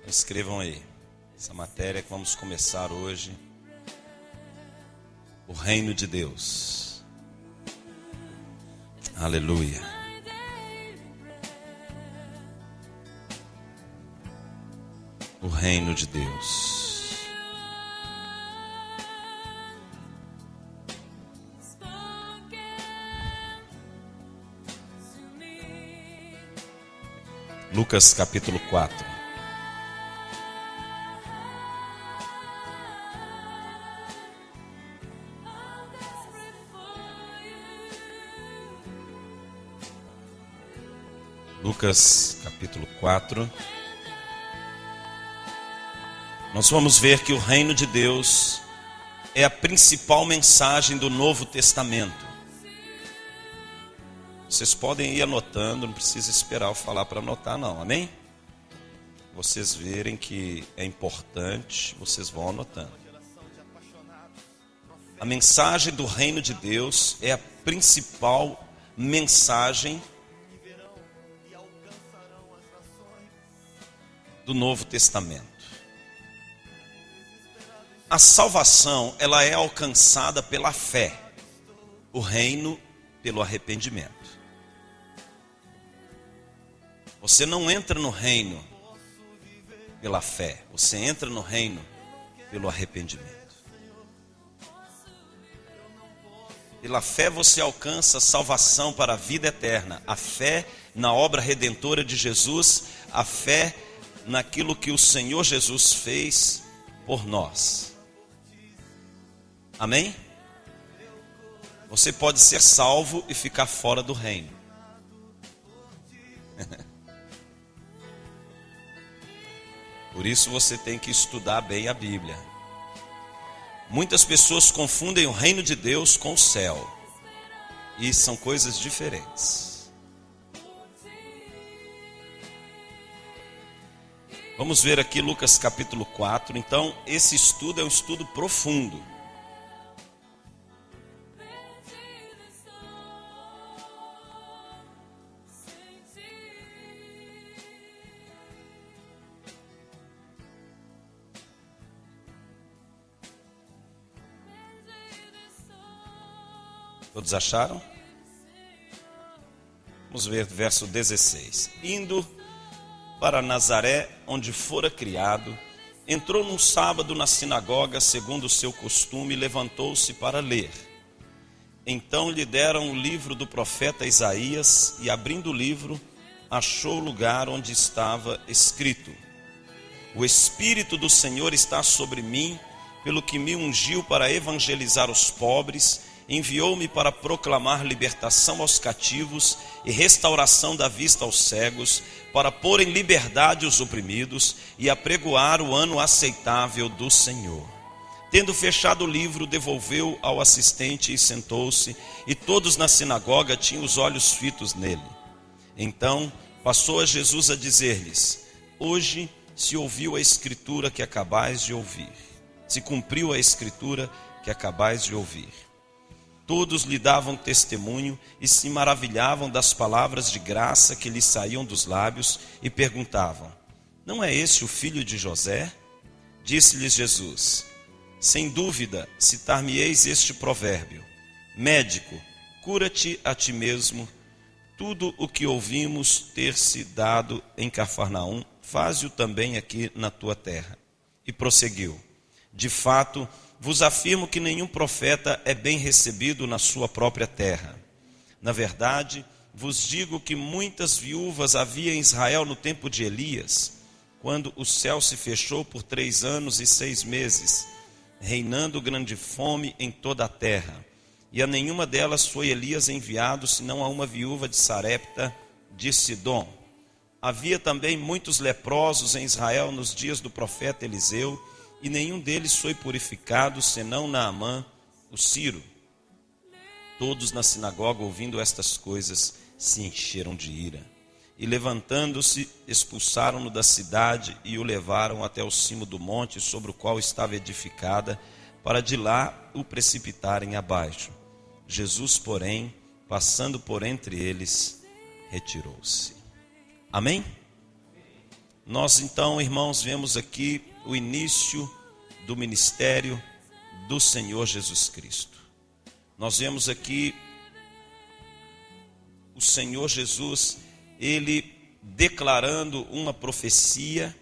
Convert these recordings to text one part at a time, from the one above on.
Escrevam aí, essa matéria que vamos começar hoje, o reino de Deus. Aleluia. O reino de Deus. Lucas capítulo 4. Lucas capítulo 4. Nós vamos ver que o reino de Deus é a principal mensagem do Novo Testamento. Vocês podem ir anotando, não precisa esperar eu falar para anotar não, amém? Vocês verem que é importante, vocês vão anotando. A mensagem do reino de Deus é a principal mensagem do Novo Testamento. A salvação, ela é alcançada pela fé. O reino pelo arrependimento. Você não entra no reino pela fé, você entra no reino pelo arrependimento. Pela fé você alcança a salvação para a vida eterna. A fé na obra redentora de Jesus, a fé naquilo que o Senhor Jesus fez por nós. Amém? Você pode ser salvo e ficar fora do reino. Por isso você tem que estudar bem a Bíblia. Muitas pessoas confundem o reino de Deus com o céu. E são coisas diferentes. Vamos ver aqui Lucas capítulo 4. Então, esse estudo é um estudo profundo. Todos acharam? Vamos ver verso 16. Indo para Nazaré, onde fora criado, entrou num sábado na sinagoga, segundo o seu costume, e levantou-se para ler. Então lhe deram o livro do profeta Isaías, e abrindo o livro, achou o lugar onde estava escrito: O Espírito do Senhor está sobre mim, pelo que me ungiu para evangelizar os pobres, enviou-me para proclamar libertação aos cativos e restauração da vista aos cegos, para pôr em liberdade os oprimidos e apregoar o ano aceitável do Senhor. Tendo fechado o livro, devolveu ao assistente e sentou-se, e todos na sinagoga tinham os olhos fitos nele. Então passou a Jesus a dizer-lhes: Hoje se ouviu a escritura que acabais de ouvir. Se cumpriu a escritura que acabais de ouvir. Todos lhe davam testemunho e se maravilhavam das palavras de graça que lhe saíam dos lábios e perguntavam: Não é esse o filho de José? Disse-lhes Jesus: Sem dúvida citar-me-eis este provérbio: Médico, cura-te a ti mesmo. Tudo o que ouvimos ter-se dado em Cafarnaum, faze-o também aqui na tua terra. E prosseguiu: De fato, vos afirmo que nenhum profeta é bem recebido na sua própria terra. Na verdade, vos digo que muitas viúvas havia em Israel no tempo de Elias, quando o céu se fechou por 3 anos e 6 meses, reinando grande fome em toda a terra. E a nenhuma delas foi Elias enviado, senão a uma viúva de Sarepta de Sidom. Havia também muitos leprosos em Israel nos dias do profeta Eliseu, e nenhum deles foi purificado, senão Naamã, o Ciro. Todos na sinagoga, ouvindo estas coisas, se encheram de ira. E levantando-se, expulsaram-no da cidade e o levaram até o cimo do monte sobre o qual estava edificada, para de lá o precipitarem abaixo. Jesus, porém, passando por entre eles, retirou-se. Amém? Nós então, irmãos, vemos aqui o início do ministério do Senhor Jesus Cristo. Nós vemos aqui o Senhor Jesus, ele declarando uma profecia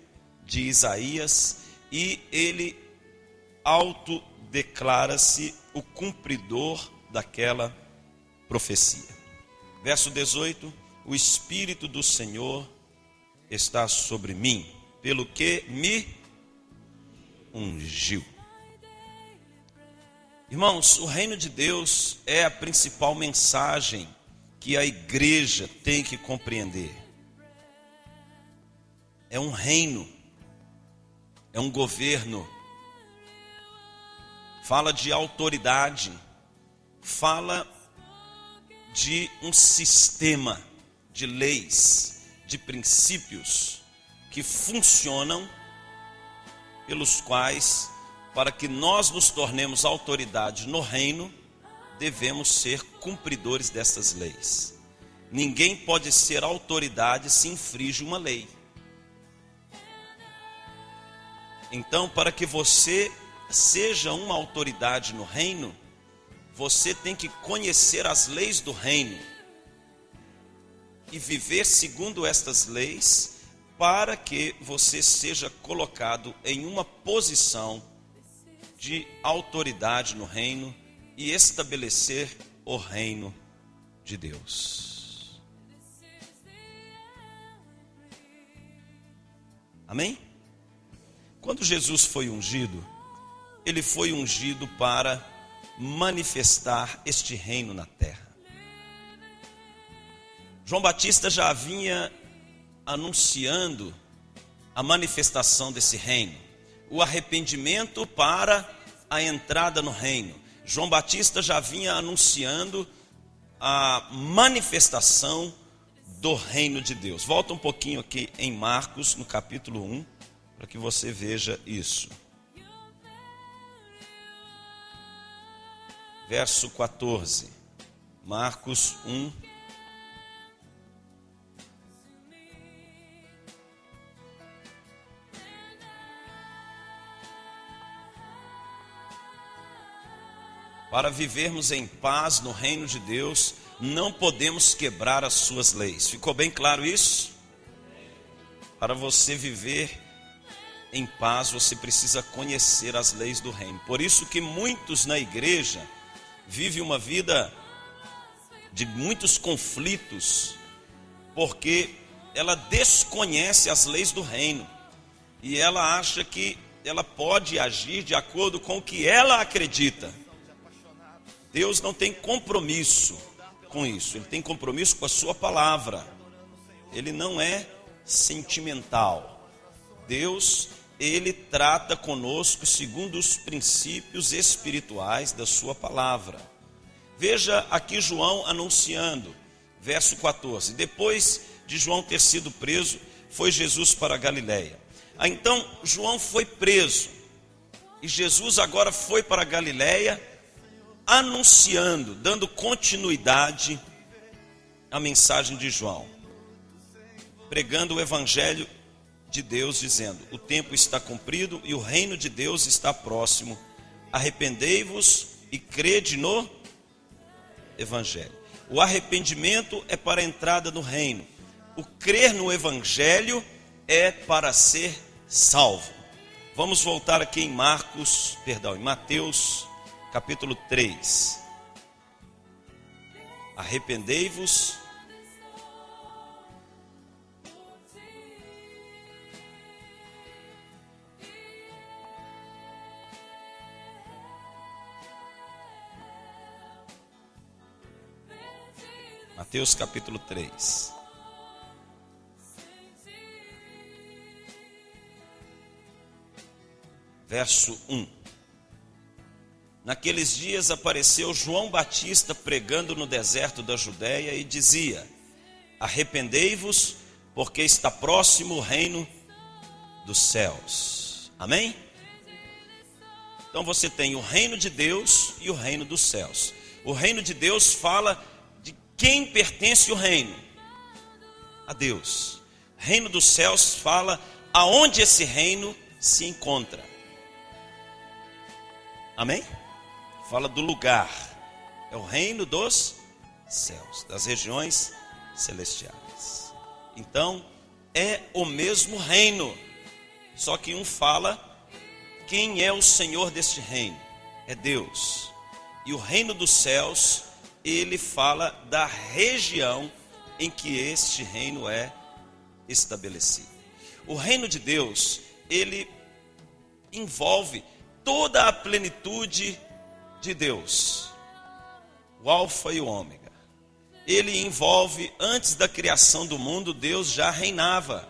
de Isaías, e ele autodeclara-se o cumpridor daquela profecia. Verso 18: o Espírito do Senhor está sobre mim, pelo que me ungiu. Irmãos, o reino de Deus é a principal mensagem que a igreja tem que compreender. É um reino, é um governo, fala de autoridade, fala de um sistema de leis, de princípios que funcionam, pelos quais, para que nós nos tornemos autoridade no reino, devemos ser cumpridores dessas leis. Ninguém pode ser autoridade se infringe uma lei. Então, para que você seja uma autoridade no reino, você tem que conhecer as leis do reino e viver segundo estas leis, para que você seja colocado em uma posição de autoridade no reino e estabelecer o reino de Deus. Amém? Quando Jesus foi ungido, ele foi ungido para manifestar este reino na terra. João Batista já vinha anunciando a manifestação desse reino, o arrependimento para a entrada no reino. João Batista já vinha anunciando a manifestação do reino de Deus. Volta um pouquinho aqui em Marcos, no capítulo 1, para que você veja isso. Verso 14, Marcos 1. Para vivermos em paz no reino de Deus, não podemos quebrar as suas leis. Ficou bem claro isso? Para você viver em paz, você precisa conhecer as leis do reino. Por isso que muitos na igreja vivem uma vida de muitos conflitos, porque ela desconhece as leis do reino e ela acha que ela pode agir de acordo com o que ela acredita. Deus não tem compromisso com isso, ele tem compromisso com a sua palavra. Ele não é sentimental. Deus, ele trata conosco segundo os princípios espirituais da sua palavra. Veja aqui João anunciando, verso 14: depois de João ter sido preso, foi Jesus para a Galileia. Então João foi preso, e Jesus agora foi para a Galileia, anunciando, dando continuidade à mensagem de João, pregando o evangelho de Deus, dizendo: o tempo está cumprido e o reino de Deus está próximo. Arrependei-vos e crede no evangelho. O arrependimento é para a entrada no reino. O crer no evangelho é para ser salvo. Vamos voltar aqui em em Mateus capítulo 3. Arrependei-vos Mateus capítulo 3. Verso 1. Naqueles dias apareceu João Batista pregando no deserto da Judéia e dizia: arrependei-vos, porque está próximo o reino dos céus. Amém? Então você tem o reino de Deus e o reino dos céus. O reino de Deus fala de quem pertence o reino: a Deus. O reino dos céus fala aonde esse reino se encontra. Amém? Fala do lugar. É o reino dos céus, das regiões celestiais. Então, é o mesmo reino. Só que um fala quem é o Senhor deste reino. É Deus. E o reino dos céus, ele fala da região em que este reino é estabelecido. O reino de Deus, ele envolve toda a plenitude de Deus. O alfa e o ômega. Ele envolve, antes da criação do mundo, Deus já reinava.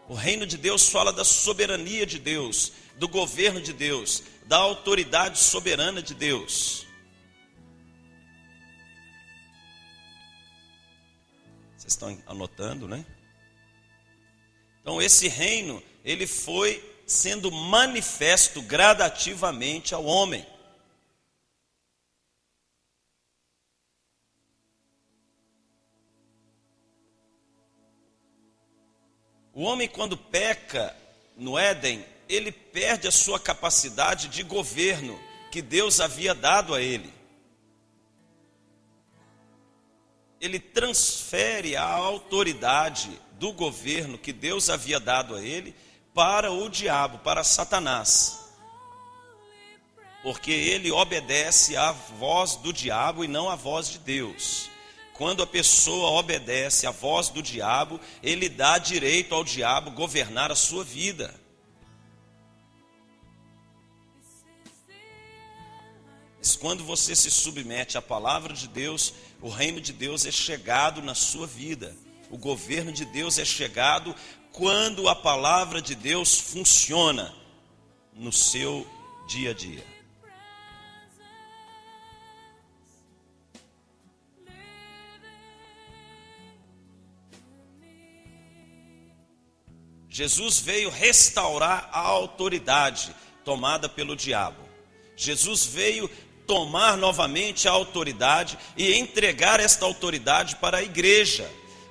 O reino de Deus fala da soberania de Deus, do governo de Deus, da autoridade soberana de Deus. Vocês estão anotando, né? Então esse reino, ele foi sendo manifesto gradativamente ao homem. O homem, quando peca no Éden, ele perde a sua capacidade de governo que Deus havia dado a ele. Ele transfere a autoridade do governo que Deus havia dado a ele para o diabo, para Satanás. Porque ele obedece à voz do diabo e não à voz de Deus. Quando a pessoa obedece à voz do diabo, ele dá direito ao diabo governar a sua vida. Mas quando você se submete à palavra de Deus, o reino de Deus é chegado na sua vida. O governo de Deus é chegado quando a palavra de Deus funciona no seu dia a dia. Jesus veio restaurar a autoridade tomada pelo diabo. Jesus veio tomar novamente a autoridade e entregar esta autoridade para a igreja.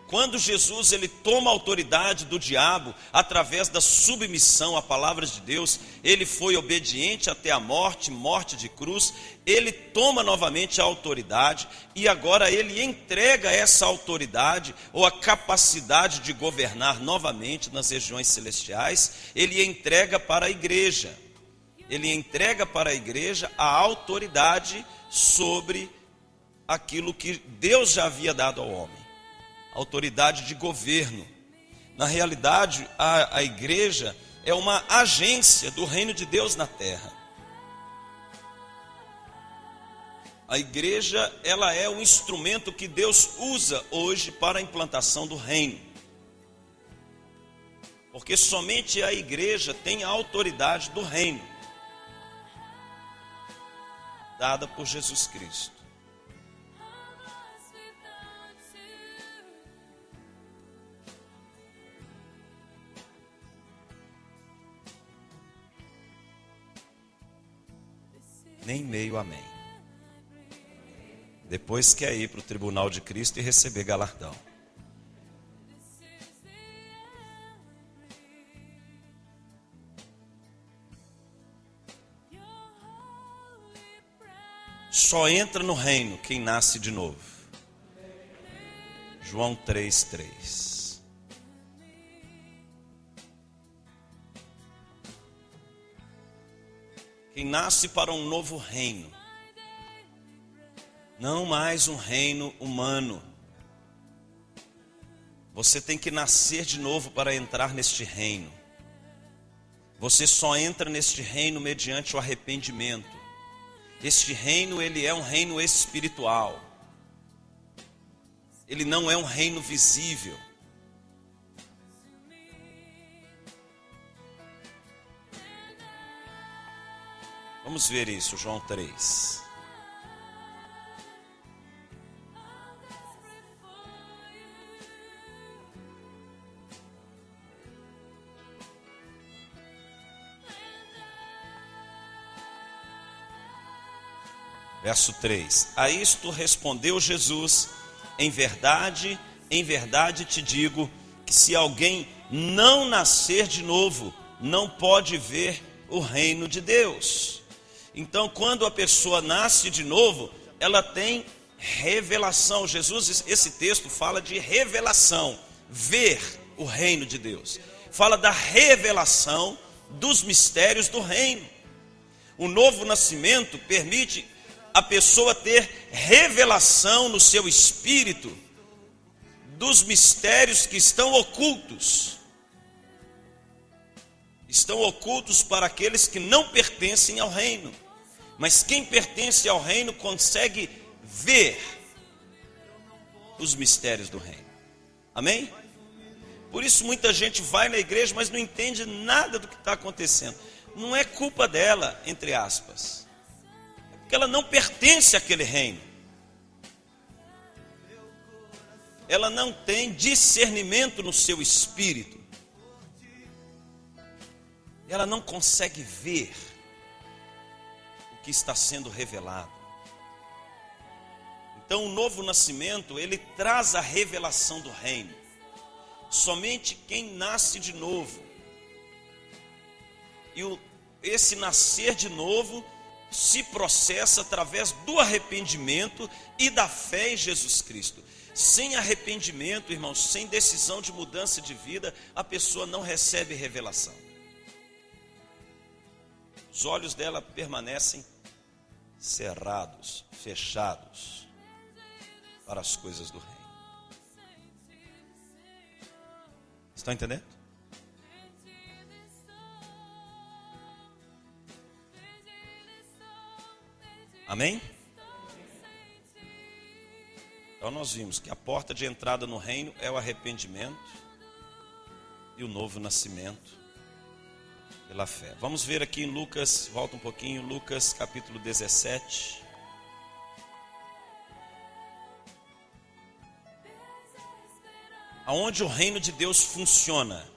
Quando Jesus ele toma a autoridade do diabo através da submissão à palavra de Deus, ele foi obediente até a morte, morte de cruz, ele toma novamente a autoridade e agora ele entrega essa autoridade ou a capacidade de governar novamente nas regiões celestiais, ele entrega para a igreja. Ele entrega para a igreja a autoridade sobre aquilo que Deus já havia dado ao homem. Autoridade de governo. Na realidade, a igreja é uma agência do reino de Deus na terra. A igreja, ela é um instrumento que Deus usa hoje para a implantação do reino. Porque somente a igreja tem a autoridade do reino, dada por Jesus Cristo. Nem meio amém. Depois quer ir para o tribunal de Cristo e receber galardão. Só entra no reino quem nasce de novo. João 3:3. Quem nasce para um novo reino, não mais um reino humano. Você tem que nascer de novo para entrar neste reino. Você só entra neste reino mediante o arrependimento. Este reino, ele é um reino espiritual. Ele não é um reino visível. Vamos ver isso, João 3. Verso 3. A isto respondeu Jesus: em verdade te digo, que se alguém não nascer de novo, não pode ver o reino de Deus. Então, quando a pessoa nasce de novo, ela tem revelação. Jesus, esse texto fala de revelação, ver o reino de Deus. Fala da revelação dos mistérios do reino. O novo nascimento permite a pessoa ter revelação no seu espírito dos mistérios que estão ocultos. Estão ocultos para aqueles que não pertencem ao reino. Mas quem pertence ao reino consegue ver os mistérios do reino. Amém? Por isso muita gente vai na igreja, mas não entende nada do que está acontecendo. Não é culpa dela, entre aspas. É porque ela não pertence àquele reino. Ela não tem discernimento no seu espírito. Ela não consegue ver o que está sendo revelado. Então o novo nascimento, ele traz a revelação do reino. Somente quem nasce de novo. E esse nascer de novo se processa através do arrependimento e da fé em Jesus Cristo. Sem arrependimento, irmãos, sem decisão de mudança de vida, a pessoa não recebe revelação. Os olhos dela permanecem cerrados, fechados para as coisas do reino. Estão entendendo? Amém? Então nós vimos que a porta de entrada no reino é o arrependimento e o novo nascimento pela fé. Vamos ver aqui em Lucas, volta um pouquinho, Lucas capítulo 17. Aonde o reino de Deus funciona?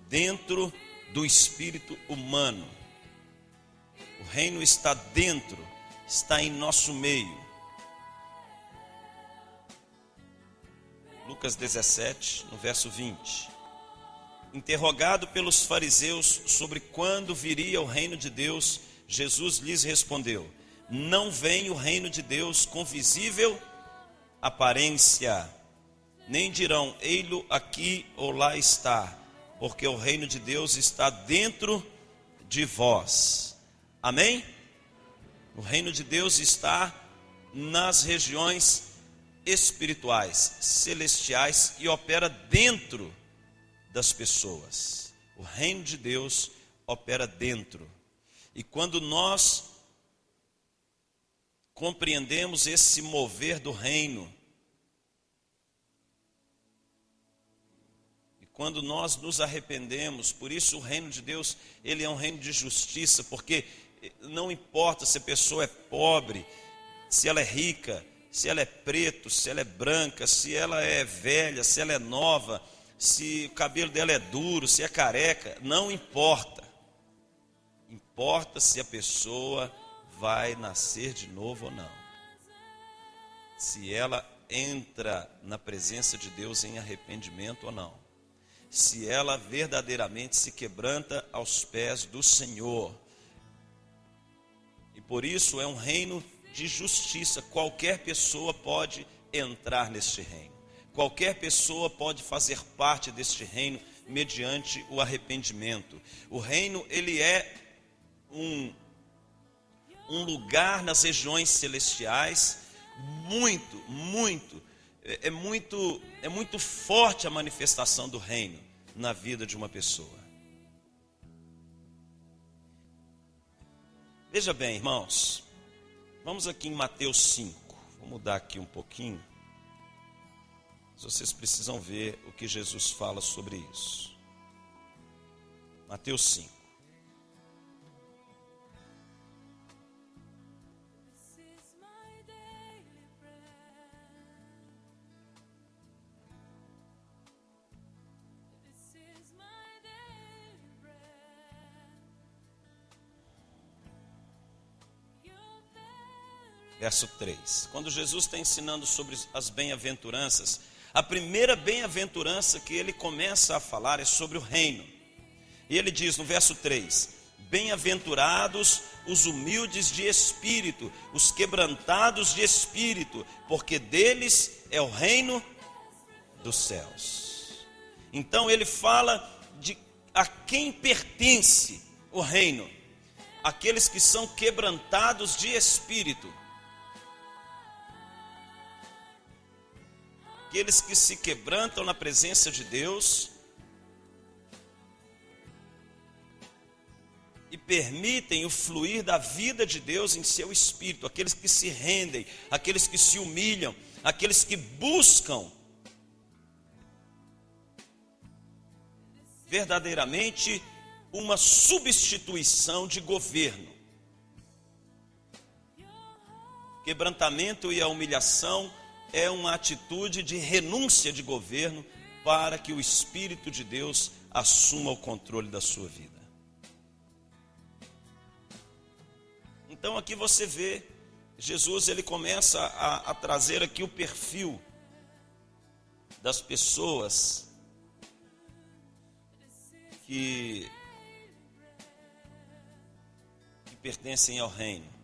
Dentro do espírito humano. O reino está dentro, está em nosso meio. Lucas 17, no verso 20. Interrogado pelos fariseus sobre quando viria o reino de Deus, Jesus lhes respondeu: não vem o reino de Deus com visível aparência, nem dirão, ei-lo aqui ou lá está, porque o reino de Deus está dentro de vós. Amém? O reino de Deus está nas regiões espirituais, celestiais, e opera dentro das pessoas. O reino de Deus opera dentro. E quando nós compreendemos esse mover do reino, e quando nós nos arrependemos, por isso o reino de Deus, ele é um reino de justiça, porque não importa se a pessoa é pobre, se ela é rica, se ela é preto, se ela é branca, se ela é velha, se ela é nova, se o cabelo dela é duro, se é careca, não importa. Importa se a pessoa vai nascer de novo ou não. Se ela entra na presença de Deus em arrependimento ou não. Se ela verdadeiramente se quebranta aos pés do Senhor. E por isso é um reino de justiça. Qualquer pessoa pode entrar neste reino. Qualquer pessoa pode fazer parte deste reino mediante o arrependimento. O reino, ele é um lugar nas regiões celestiais é muito forte a manifestação do reino na vida de uma pessoa. Veja bem, irmãos, vamos aqui em Mateus 5, vou mudar aqui um pouquinho. Vocês precisam ver o que Jesus fala sobre isso. Mateus 5. Verso 3. Quando Jesus está ensinando sobre as bem-aventuranças, A primeira bem-aventurança que ele começa a falar é sobre o reino. E ele diz no verso 3: bem-aventurados os humildes de espírito, os quebrantados de espírito, porque deles é o reino dos céus. Então ele fala de a quem pertence o reino: aqueles que são quebrantados de espírito, aqueles que se quebrantam na presença de Deus e permitem o fluir da vida de Deus em seu espírito, aqueles que se rendem, aqueles que se humilham, aqueles que buscam verdadeiramente uma substituição de governo. Quebrantamento e a humilhação é uma atitude de renúncia de governo para que o Espírito de Deus assuma o controle da sua vida. Então aqui você vê, Jesus ele começa a trazer aqui o perfil das pessoas que pertencem ao reino.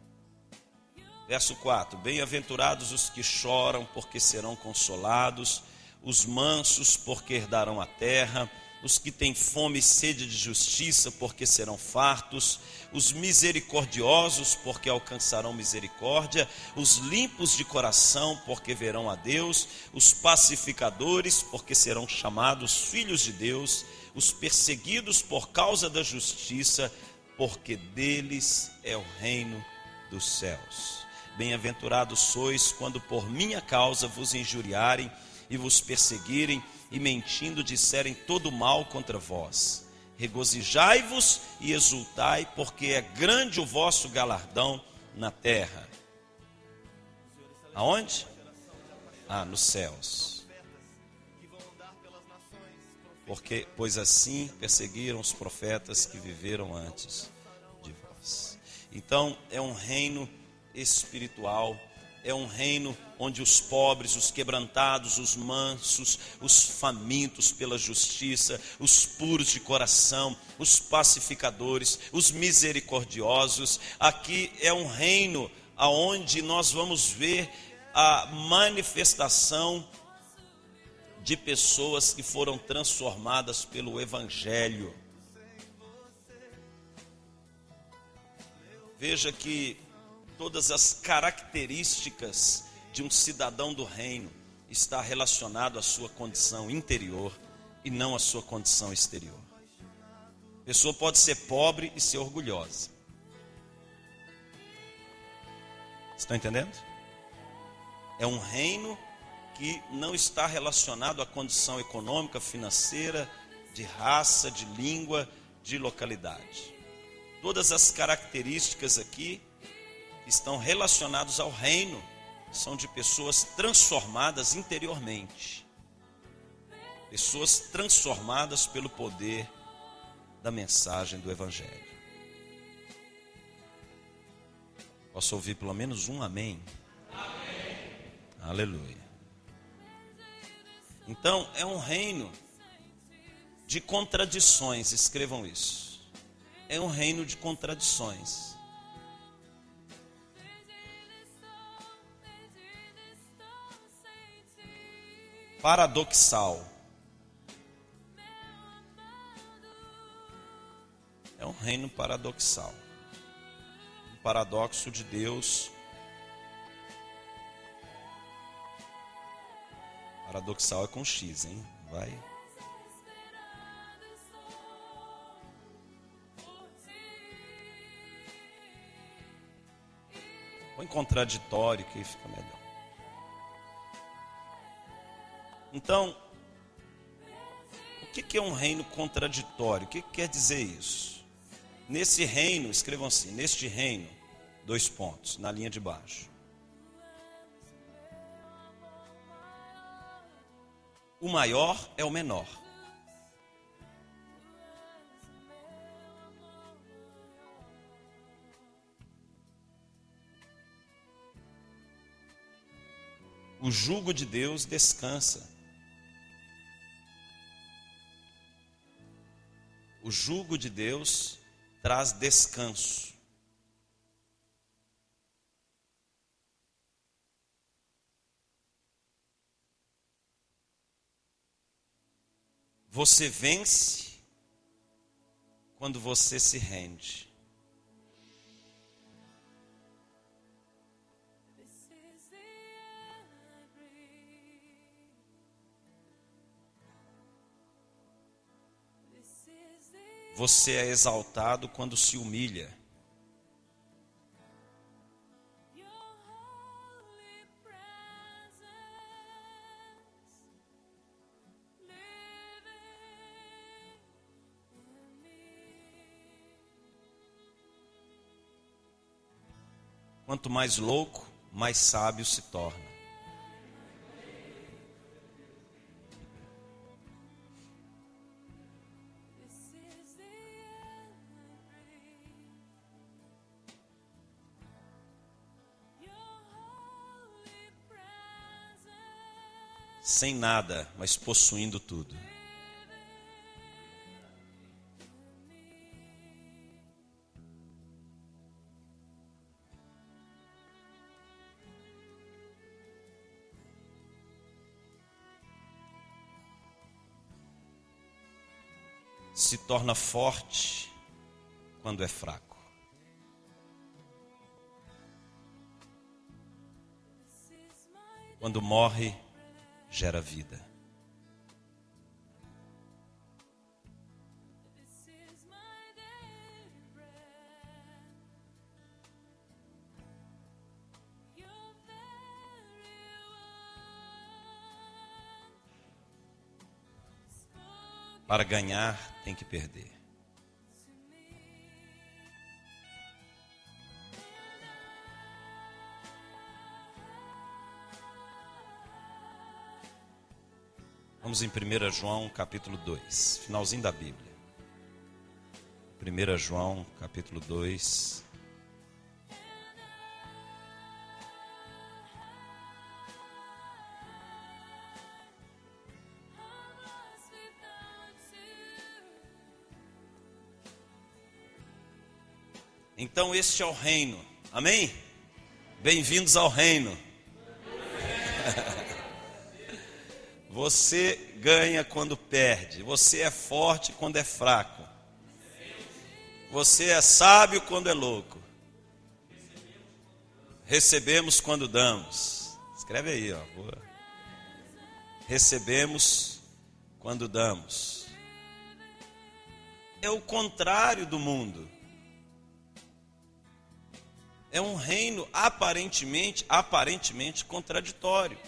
Verso 4: bem-aventurados os que choram, porque serão consolados, os mansos, porque herdarão a terra, os que têm fome e sede de justiça, porque serão fartos, os misericordiosos, porque alcançarão misericórdia, os limpos de coração, porque verão a Deus, os pacificadores, porque serão chamados filhos de Deus, os perseguidos por causa da justiça, porque deles é o reino dos céus. Bem-aventurados sois quando por minha causa vos injuriarem e vos perseguirem e mentindo disserem todo mal contra vós. Regozijai-vos e exultai, porque é grande o vosso galardão na terra. Aonde? Nos céus. Pois assim perseguiram os profetas que viveram antes de vós. Então é um reino espiritual, é um reino onde os pobres, os quebrantados, os mansos, os famintos pela justiça, os puros de coração, os pacificadores, os misericordiosos. Aqui é um reino aonde nós vamos ver a manifestação de pessoas que foram transformadas pelo Evangelho. Veja que todas as características de um cidadão do reino está relacionado à sua condição interior e não à sua condição exterior. A pessoa pode ser pobre e ser orgulhosa. Estão entendendo? É um reino que não está relacionado à condição econômica, financeira, de raça, de língua, de localidade. Todas as características aqui estão relacionados ao reino, são de pessoas transformadas interiormente, pessoas transformadas pelo poder da mensagem do Evangelho. Posso ouvir pelo menos um amém? Amém. Aleluia. Então é um reino de contradições, escrevam isso. É um reino de contradições. Paradoxal. É um reino paradoxal. Um paradoxo de Deus. Paradoxal é com X, hein? Vai. Põe contraditório que fica melhor. Então, o que é um reino contraditório? O que quer dizer isso? Nesse reino, escrevam assim, neste reino, 2 pontos, na linha de baixo. O maior é o menor. O jugo de Deus descansa jugo de Deus traz descanso. Você vence quando você se rende. Você é exaltado quando se humilha. Quanto mais louco, mais sábio se torna. Sem nada, mas possuindo tudo. Se torna forte quando é fraco. Quando morre, gera vida. Para ganhar, tem que perder. Vamos em 1 João capítulo 2, finalzinho da Bíblia. 1 João capítulo 2. Então este é o reino, amém? Bem-vindos ao reino. Você ganha quando perde, você é forte quando é fraco, você é sábio quando é louco, recebemos quando damos. Escreve aí, ó. Recebemos quando damos. É o contrário do mundo. É um reino aparentemente contraditório.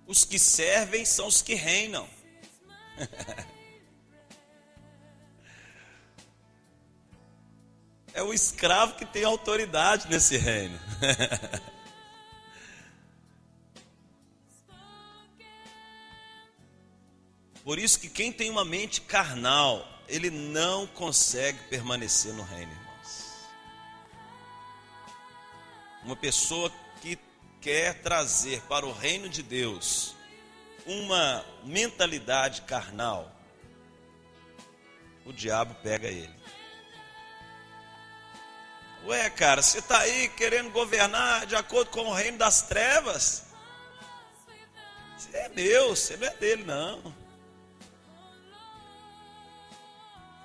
Os que servem são os que reinam. É o escravo que tem autoridade nesse reino. Por isso que quem tem uma mente carnal, ele não consegue permanecer no reino, irmãos. Uma pessoa que quer trazer para o reino de Deus uma mentalidade carnal, o diabo pega ele. Ué, cara, você está aí querendo governar de acordo com o reino das trevas? Você é meu, você não é dele, não.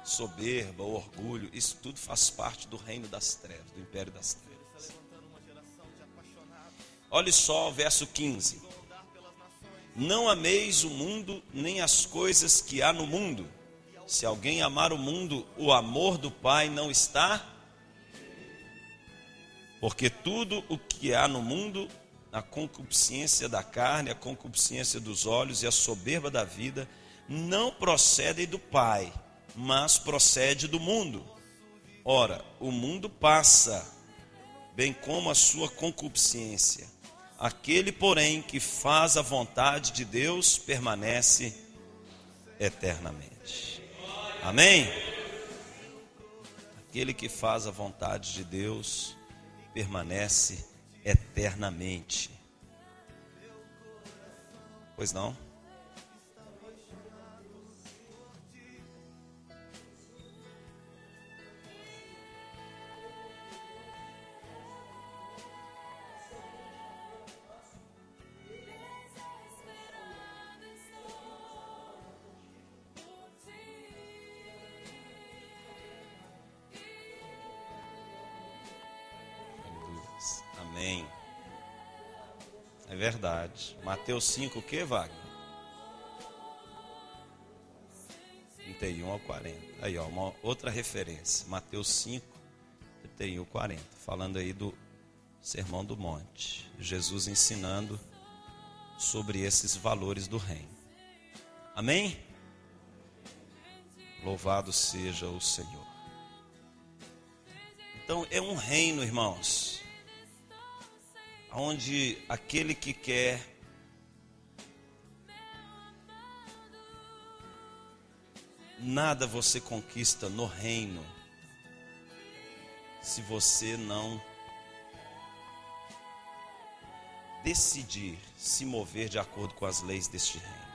Soberba, orgulho, isso tudo faz parte do reino das trevas, do império das trevas. Olhe só o verso 15. Não ameis o mundo, nem as coisas que há no mundo. Se alguém amar o mundo, o amor do Pai não está. Porque tudo o que há no mundo, a concupiscência da carne, a concupiscência dos olhos e a soberba da vida, não procedem do Pai, mas procede do mundo. Ora, o mundo passa, bem como a sua concupiscência. Aquele, porém, que faz a vontade de Deus, permanece eternamente. Amém? Aquele que faz a vontade de Deus, permanece eternamente. Pois não? Amém. É verdade. Mateus 5, o que, Wagner? 31 ao 40. Aí, ó, uma outra referência. Mateus 5, 31 ao 40. Falando aí do Sermão do Monte. Jesus ensinando sobre esses valores do reino. Amém? Louvado seja o Senhor. Então, é um reino, irmãos, onde aquele que quer nada você conquista no reino se você não decidir se mover de acordo com as leis deste reino.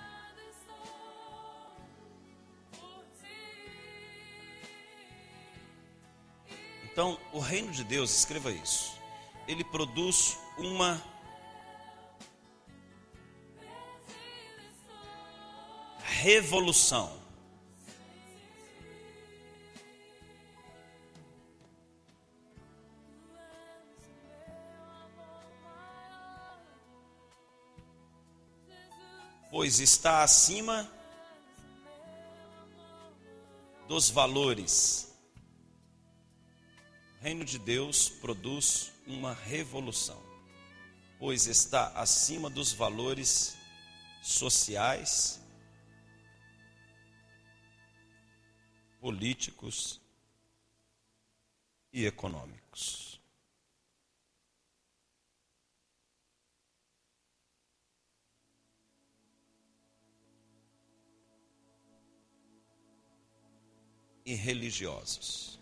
Então, o reino de Deus, escreva isso, ele produz uma revolução. Pois está acima dos valores. O reino de Deus produz uma revolução, pois está acima dos valores sociais, políticos e econômicos. E religiosos.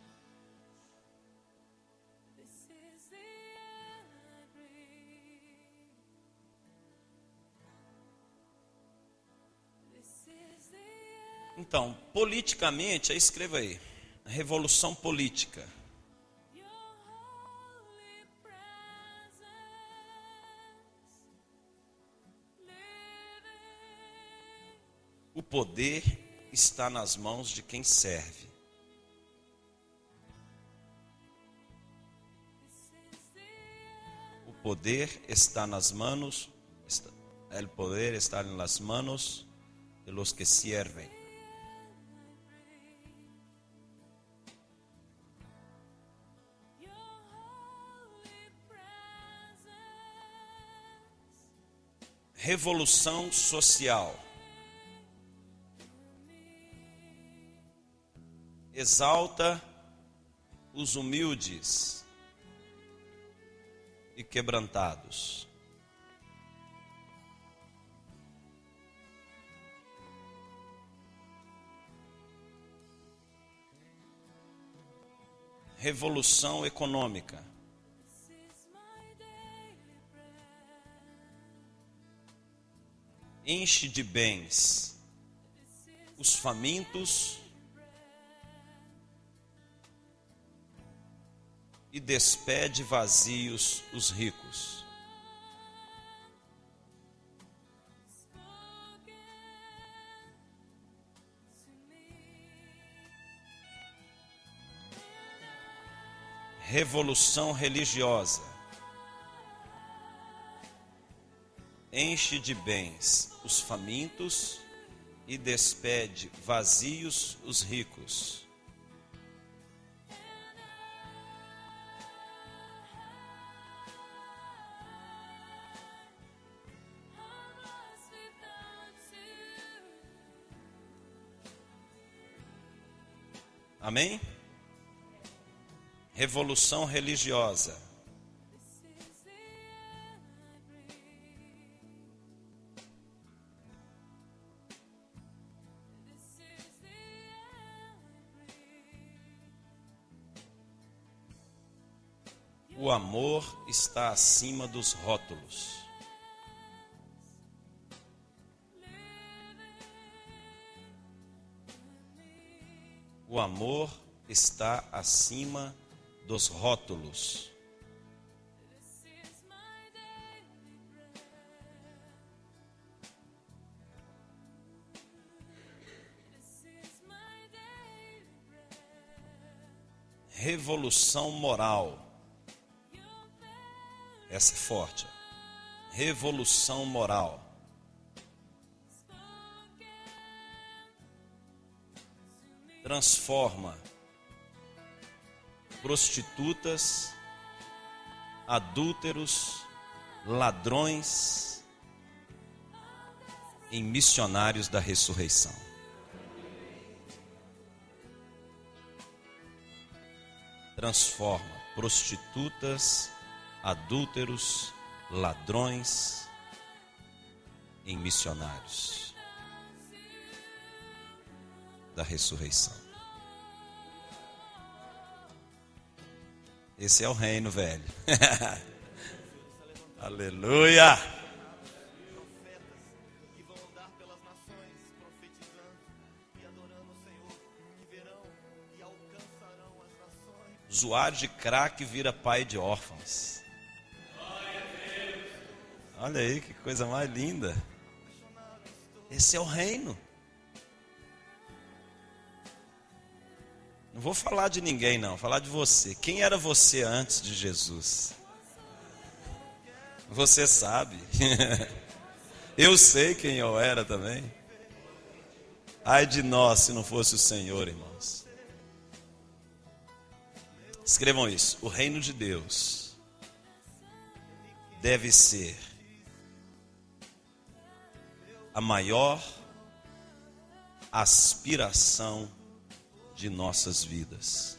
Então, politicamente, aí escreva aí, revolução política. O poder está nas mãos de quem serve. O poder está nas manos, el poder está en las manos de los que sirven. Revolução social. Exalta os humildes e quebrantados. Revolução econômica. Enche de bens os famintos e despede vazios os ricos. Revolução religiosa. Enche de bens os famintos e despede vazios os ricos. Amém? Revolução religiosa. O amor está acima dos rótulos. O amor está acima dos rótulos. Revolução moral. Essa é forte. Revolução moral. Transforma prostitutas, adúlteros, ladrões em missionários da ressurreição. Transforma prostitutas, adúlteros, ladrões em missionários da ressurreição. Esse é o reino, velho. Aleluia! Que vão andar pelas nações, profetizando e adorando o Senhor, que verão e alcançarão as nações. Usuário de crack vira pai de órfãos. Olha aí que coisa mais linda. Esse é o reino. Não vou falar de ninguém não, vou falar de você. Quem era você antes de Jesus? Você sabe. Eu sei quem eu era também. Ai de nós se não fosse o Senhor, irmãos. Escrevam isso. O reino de Deus deve ser a maior aspiração de nossas vidas.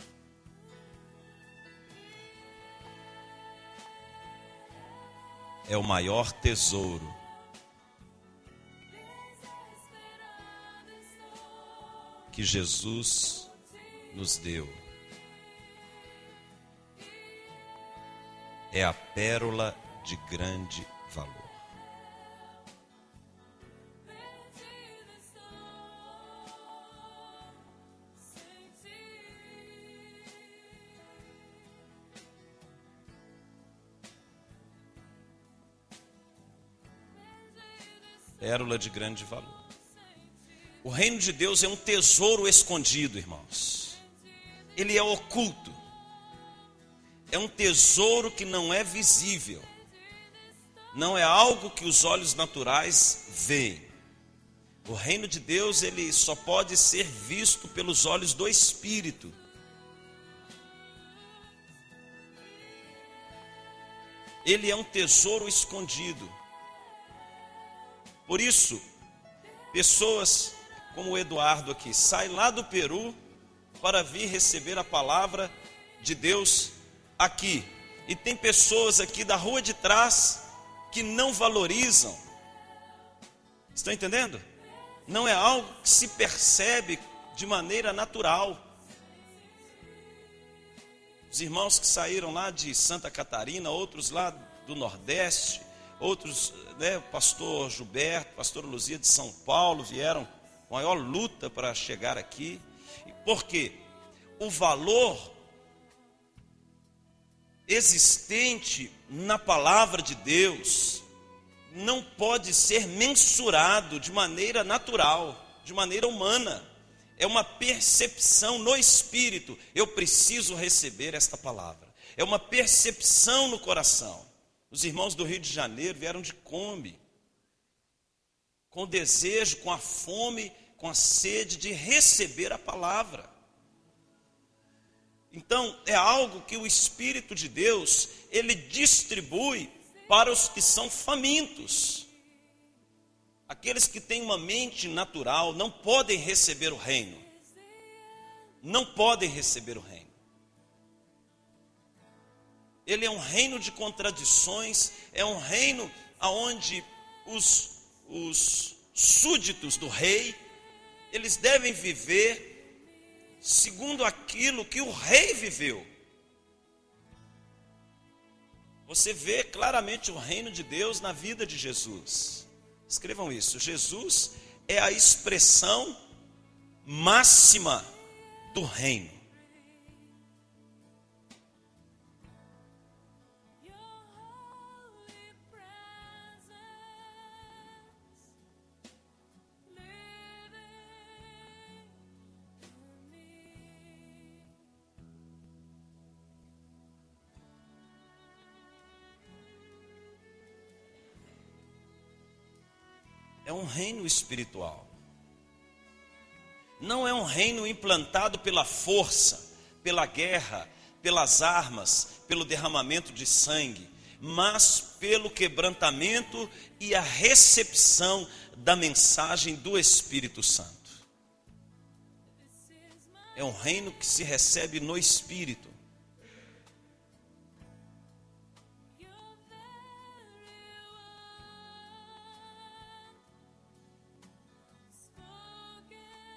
É o maior tesouro que Jesus nos deu. É a pérola de grande valor. Pérola de grande valor. O reino de Deus é um tesouro escondido, irmãos. Ele é oculto. É um tesouro que não é visível. Não é algo que os olhos naturais veem. O reino de Deus, ele só pode ser visto pelos olhos do Espírito. Ele é um tesouro escondido. Por isso, pessoas como o Eduardo aqui, saem lá do Peru para vir receber a palavra de Deus aqui. E tem pessoas aqui da rua de trás que não valorizam. Estão entendendo? Não é algo que se percebe de maneira natural. Os irmãos que saíram lá de Santa Catarina, outros lá do Nordeste, outros, o pastor Gilberto, pastor Luzia de São Paulo, vieram com a maior luta para chegar aqui. Por quê? O valor existente na palavra de Deus não pode ser mensurado de maneira natural, de maneira humana. É uma percepção no espírito. Eu preciso receber esta palavra. É uma percepção no coração. Os irmãos do Rio de Janeiro vieram de Kombi, com o desejo, com a fome, com a sede de receber a palavra. Então, é algo que o Espírito de Deus, ele distribui para os que são famintos. Aqueles que têm uma mente natural não podem receber o reino. Não podem receber o reino. Ele é um reino de contradições, é um reino onde os súditos do rei, eles devem viver segundo aquilo que o rei viveu. Você vê claramente o reino de Deus na vida de Jesus. Escrevam isso. Jesus é a expressão máxima do reino. é um reino espiritual. Não é um reino implantado pela força, pela guerra, pelas armas, pelo derramamento de sangue, mas pelo quebrantamento e a recepção da mensagem do Espírito Santo. É um reino que se recebe no Espírito.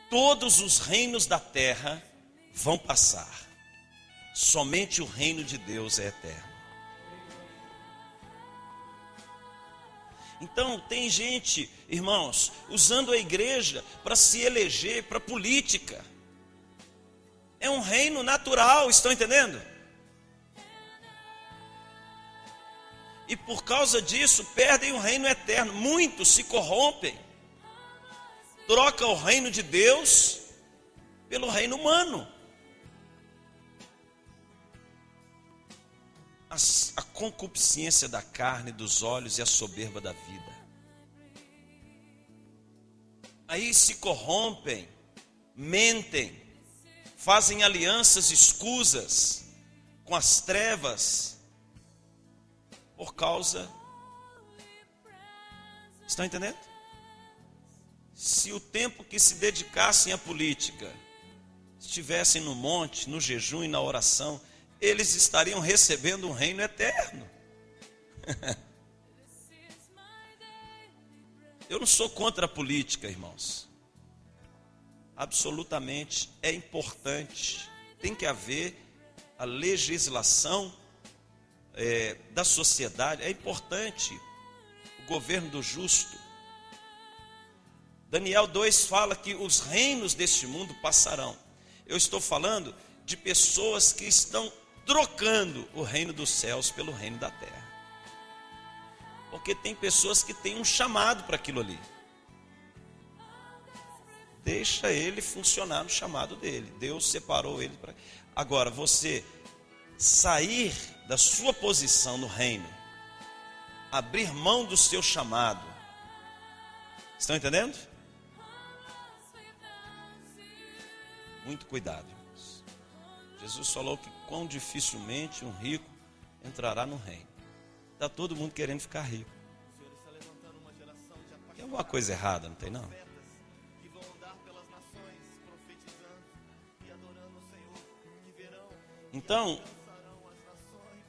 Todos os reinos da terra vão passar. Somente o reino de Deus é eterno. Então, tem gente, irmãos, usando a igreja para se eleger para política. É um reino natural, estão entendendo? E por causa disso, perdem o reino eterno. Muitos se corrompem. Troca o reino de Deus pelo reino humano. A concupiscência da carne, dos olhos e a soberba da vida. Aí se corrompem, mentem, fazem alianças escusas com as trevas por causa... Estão entendendo? Se o tempo que se dedicassem à política estivessem no monte, no jejum e na oração, eles estariam recebendo um reino eterno. Eu não sou contra a política, irmãos. Absolutamente é importante. Tem que haver a legislação da sociedade. É importante o governo do justo. Daniel 2 fala que os reinos deste mundo passarão. Eu estou falando de pessoas que estão trocando o reino dos céus pelo reino da terra. Porque tem pessoas que têm um chamado para aquilo ali. Deixa ele funcionar no chamado dele. Deus separou ele para... Agora, você sair da sua posição no reino, abrir mão do seu chamado. Estão entendendo? Muito cuidado, irmãos. Jesus falou que quão dificilmente um rico entrará no reino. Está todo mundo querendo ficar rico. O Senhor está levantando uma geração de Tem alguma coisa errada, não tem não? profetas que vão andar pelas nações, profetizando e adorando o Senhor, que verão Então, alcançarão as nações.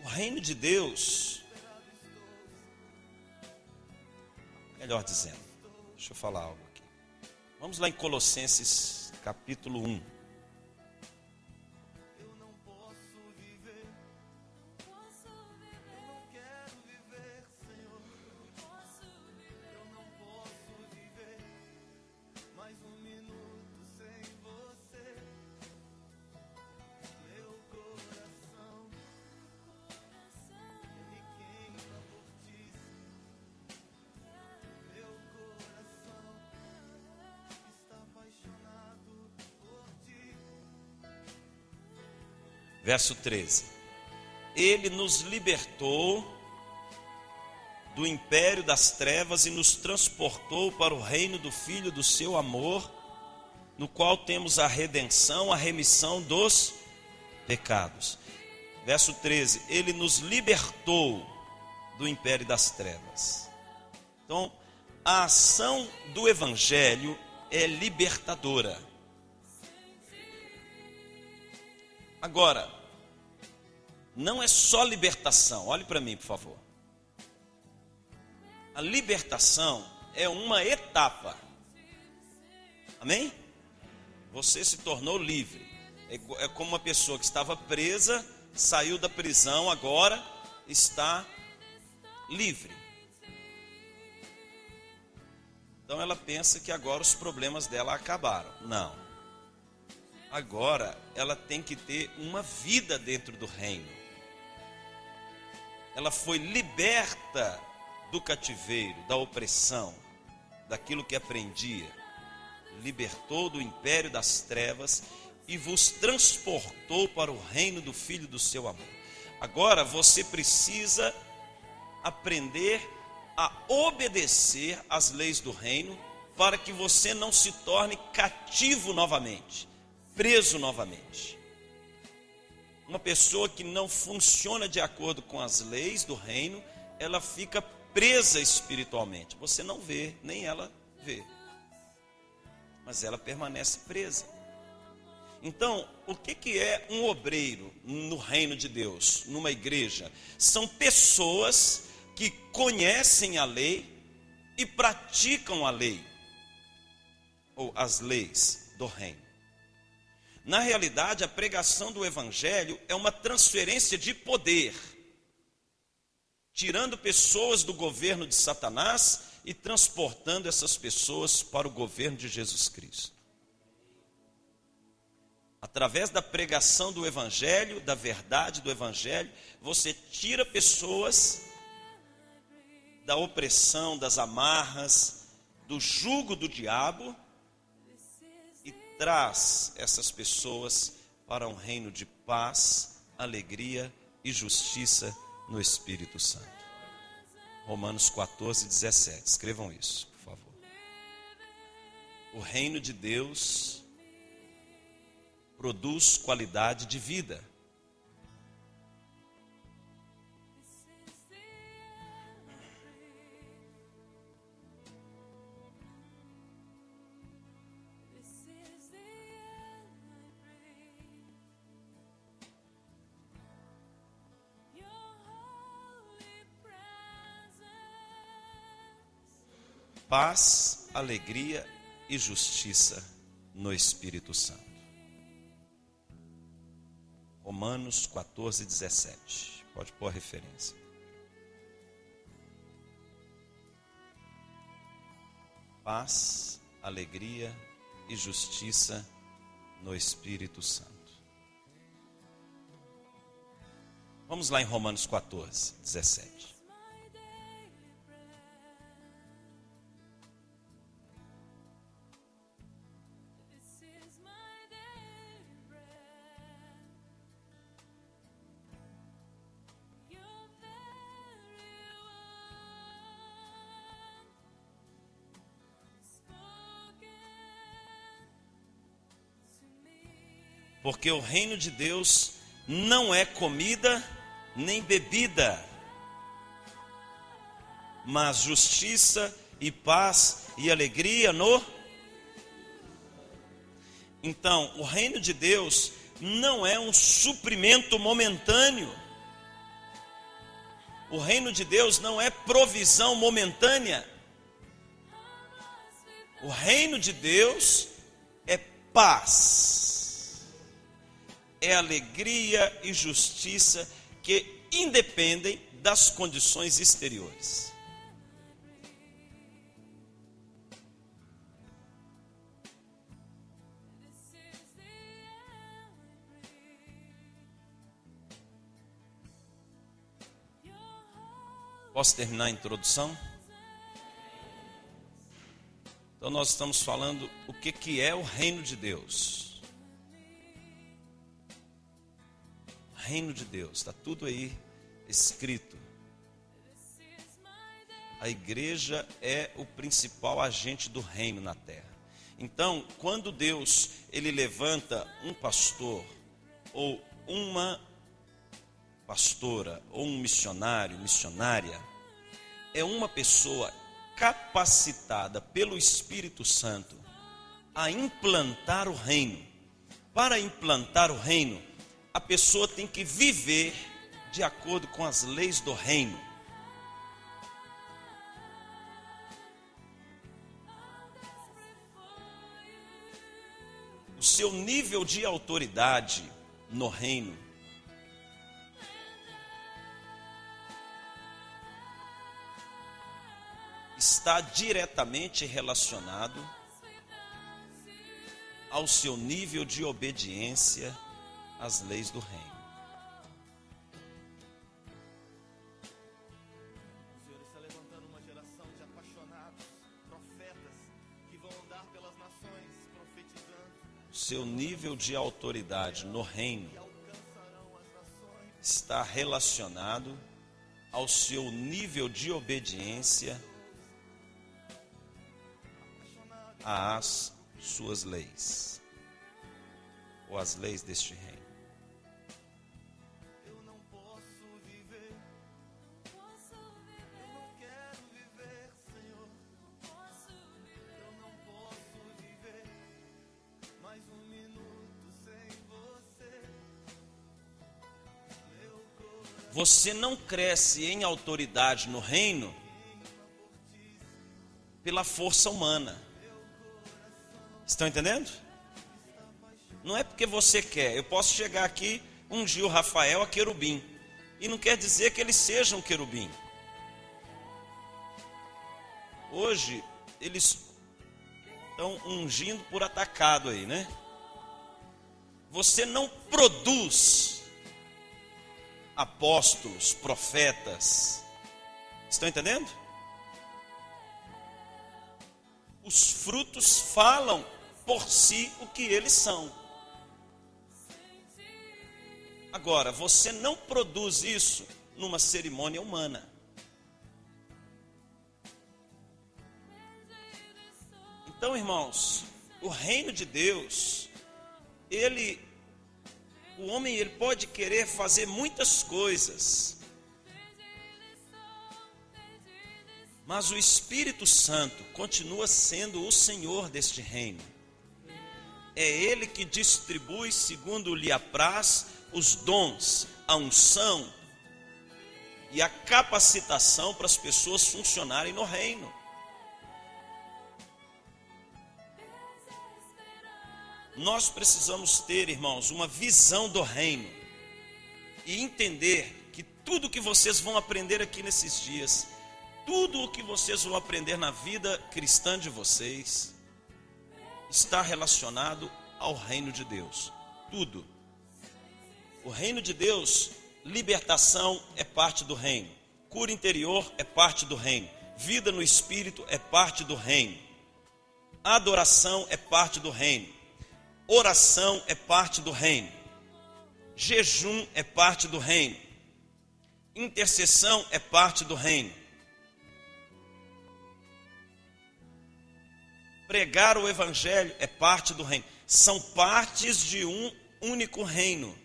o reino de Deus, melhor dizendo, deixa eu falar algo aqui. Vamos lá em Colossenses capítulo 1. Eu não posso viver, eu não quero viver, Senhor. Eu não posso viver mais um minuto sem você. Meu coração, ele queima por ti. Meu coração está apaixonado por ti. Verso 13. Ele nos libertou do império das trevas e nos transportou para o reino do Filho do seu amor, no qual temos a redenção, a remissão dos pecados. Verso 13. Ele nos libertou do império das trevas. Então, a ação do evangelho é libertadora. Agora, não é só libertação. Olhe para mim, por favor. A libertação é uma etapa. Amém? Você se tornou livre. É como uma pessoa que estava presa, saiu da prisão, agora está livre. Então ela pensa que agora os problemas dela acabaram. Não. Agora ela tem que ter uma vida dentro do reino. Ela foi liberta do cativeiro, da opressão, daquilo que aprendia. Libertou do império das trevas e vos transportou para o reino do Filho do seu amor. Agora você precisa aprender a obedecer às leis do reino, para que você não se torne cativo novamente, preso novamente. Uma pessoa que não funciona de acordo com as leis do reino, ela fica presa espiritualmente. Você não vê, nem ela vê, mas ela permanece presa. Então, o que é um obreiro no reino de Deus, numa igreja? São pessoas que conhecem a lei e praticam a lei, ou as leis do reino. Na realidade, a pregação do evangelho é uma transferência de poder, tirando pessoas do governo de Satanás e transportando essas pessoas para o governo de Jesus Cristo. Através da pregação do evangelho, da verdade do evangelho, você tira pessoas da opressão, das amarras, do jugo do diabo e traz essas pessoas para um reino de paz, alegria e justiça no Espírito Santo. Romanos 14, 17. Escrevam isso, por favor. O reino de Deus produz qualidade de vida. Paz, alegria e justiça no Espírito Santo. Romanos 14, 17. Pode pôr a referência. Paz, alegria e justiça no Espírito Santo. Vamos lá em Romanos 14, 17. Porque o reino de Deus não é comida nem bebida, mas justiça e paz e alegria no... Então, o reino de Deus não é um suprimento momentâneo. O reino de Deus não é provisão momentânea. O reino de Deus é paz, é alegria e justiça que independem das condições exteriores. Posso terminar a introdução? Então nós estamos falando o que é o reino de Deus. Reino de Deus, está tudo aí escrito. A igreja é o principal agente do reino na terra. Então, quando Deus ele levanta um pastor ou uma pastora ou um missionário, missionária, é uma pessoa capacitada pelo Espírito Santo a implantar o reino. Para implantar o reino, a pessoa tem que viver de acordo com as leis do reino. O seu nível de autoridade no reino está diretamente relacionado ao seu nível de obediência às leis do reino. O Senhor está levantando uma geração de apaixonados, profetas, que vão andar pelas nações profetizando. O seu nível de autoridade no reino E alcançarão as nações. está relacionado ao seu nível de obediência às suas leis, ou às leis deste reino. Eu não posso viver, eu não quero viver, Senhor. Eu não posso viver mais um minuto sem você. Você não cresce em autoridade no reino pela força humana. Estão entendendo? Não é porque você quer. Eu posso chegar aqui, ungir o Rafael a querubim, e não quer dizer que ele seja um querubim. Hoje, eles estão ungindo por atacado aí, né? Você não produz apóstolos, profetas. Estão entendendo? Os frutos falam por si o que eles são. Agora, você não produz isso numa cerimônia humana. Então, irmãos, o reino de Deus, o homem ele pode querer fazer muitas coisas, mas o Espírito Santo continua sendo o Senhor deste reino. É Ele que distribui, segundo lhe apraz, os dons, a unção e a capacitação para as pessoas funcionarem no reino. Nós precisamos ter, irmãos, uma visão do reino e entender que tudo que vocês vão aprender aqui nesses dias, tudo o que vocês vão aprender na vida cristã de vocês, está relacionado ao reino de Deus. Tudo. O reino de Deus, libertação é parte do reino. Cura interior é parte do reino. Vida no espírito é parte do reino. Adoração é parte do reino. Oração é parte do reino. Jejum é parte do reino. Intercessão é parte do reino. Pregar o evangelho é parte do reino. São partes de um único reino.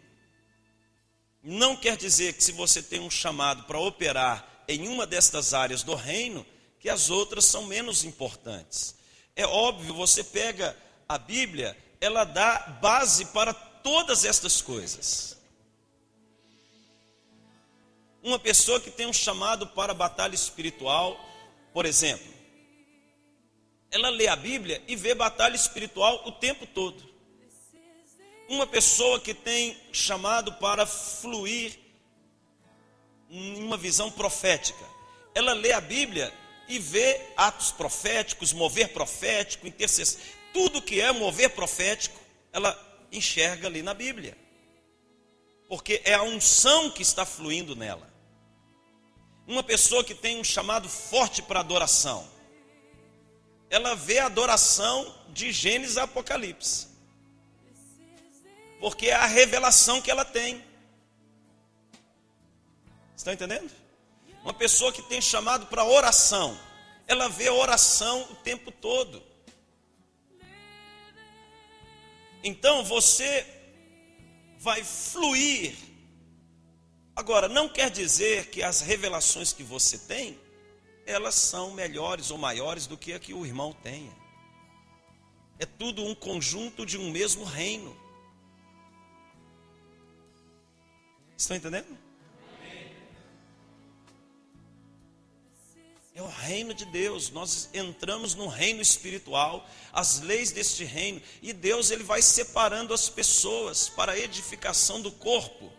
Não quer dizer que se você tem um chamado para operar em uma destas áreas do reino, que as outras são menos importantes. É óbvio, você pega a Bíblia, ela dá base para todas estas coisas. Uma pessoa que tem um chamado para a batalha espiritual, por exemplo, ela lê a Bíblia e vê batalha espiritual o tempo todo. Uma pessoa que tem chamado para fluir em uma visão profética, ela lê a Bíblia e vê atos proféticos, mover profético, intercessão. Tudo que é mover profético, ela enxerga ali na Bíblia. Porque é a unção que está fluindo nela. Uma pessoa que tem um chamado forte para adoração, ela vê a adoração de Gênesis a Apocalipse. Porque é a revelação que ela tem. Estão entendendo? Uma pessoa que tem chamado para oração, ela vê a oração o tempo todo. Então você vai fluir. Agora, não quer dizer que as revelações que você tem, elas são melhores ou maiores do que a que o irmão tenha. É tudo um conjunto de um mesmo reino. Estão entendendo? É o reino de Deus. Nós entramos no reino espiritual, as leis deste reino, e Deus ele vai separando as pessoas para a edificação do corpo.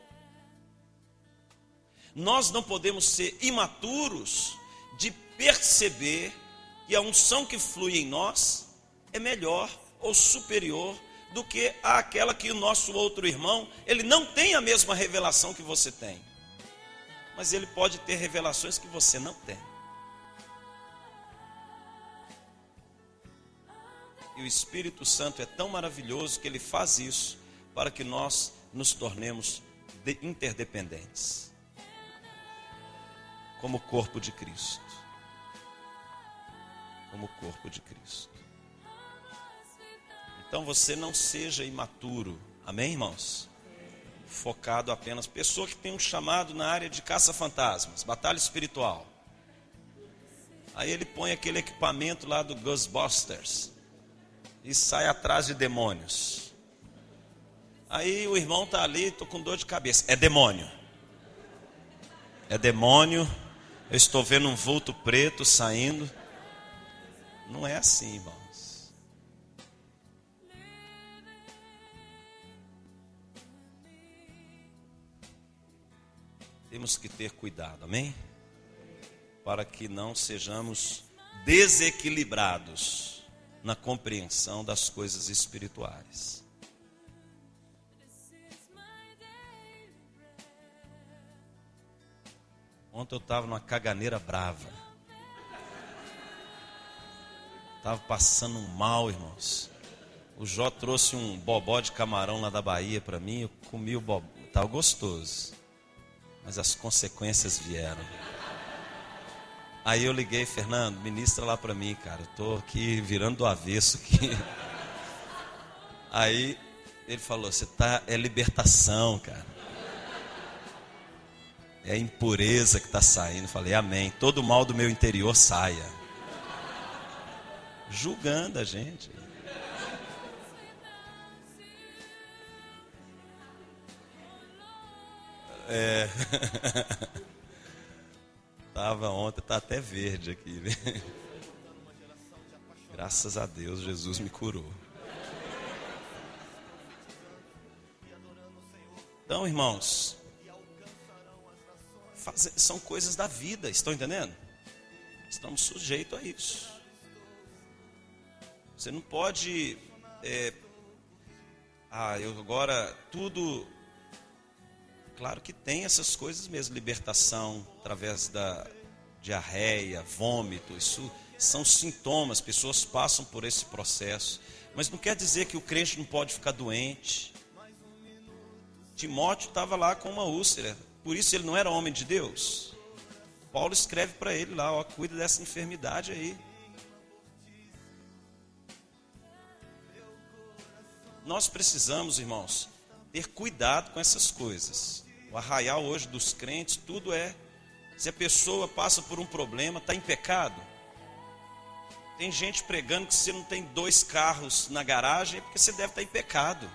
Nós não podemos ser imaturos de perceber que a unção que flui em nós é melhor ou superior do que aquela que o nosso outro irmão, ele não tem a mesma revelação que você tem, mas ele pode ter revelações que você não tem. E o Espírito Santo é tão maravilhoso que ele faz isso para que nós nos tornemos interdependentes. como o corpo de Cristo. Como o corpo de Cristo. Então você não seja imaturo, amém, irmãos? Focado apenas, pessoa que tem um chamado na área de caça-fantasmas, batalha espiritual. Aí ele põe aquele equipamento lá do Ghostbusters e sai atrás de demônios. Aí o irmão está ali, estou com dor de cabeça, é demônio. É demônio, eu estou vendo um vulto preto saindo. Não é assim, irmãos. Temos que ter cuidado, amém? Para que não sejamos desequilibrados na compreensão das coisas espirituais. Ontem eu estava numa caganeira brava. Estava passando um mal, irmãos. O Jó trouxe um bobó de camarão lá da Bahia para mim. Eu comi o bobó, estava gostoso. Mas as consequências vieram. Aí eu liguei, Fernando, ministra lá para mim, cara. Eu estou aqui virando do avesso aqui. Aí ele falou, é libertação, cara. É a impureza que está saindo. Eu falei, amém. Todo mal do meu interior saia. Julgando a gente. Tava ontem, tá até verde aqui, né? Graças a Deus, Jesus me curou. Então, irmãos, são coisas da vida, estão entendendo? Estamos sujeitos a isso. Você não pode, eu agora tudo. Claro que tem essas coisas mesmo, libertação através da diarreia, vômito, isso são sintomas, pessoas passam por esse processo, mas não quer dizer que o crente não pode ficar doente. Timóteo estava lá com uma úlcera, por isso ele não era homem de Deus. Paulo escreve para ele lá, cuida dessa enfermidade aí. Nós precisamos, irmãos, ter cuidado com essas coisas. O arraial hoje dos crentes, tudo se a pessoa passa por um problema, está em pecado. Tem gente pregando que se você não tem 2 carros na garagem, é porque você deve estar em pecado.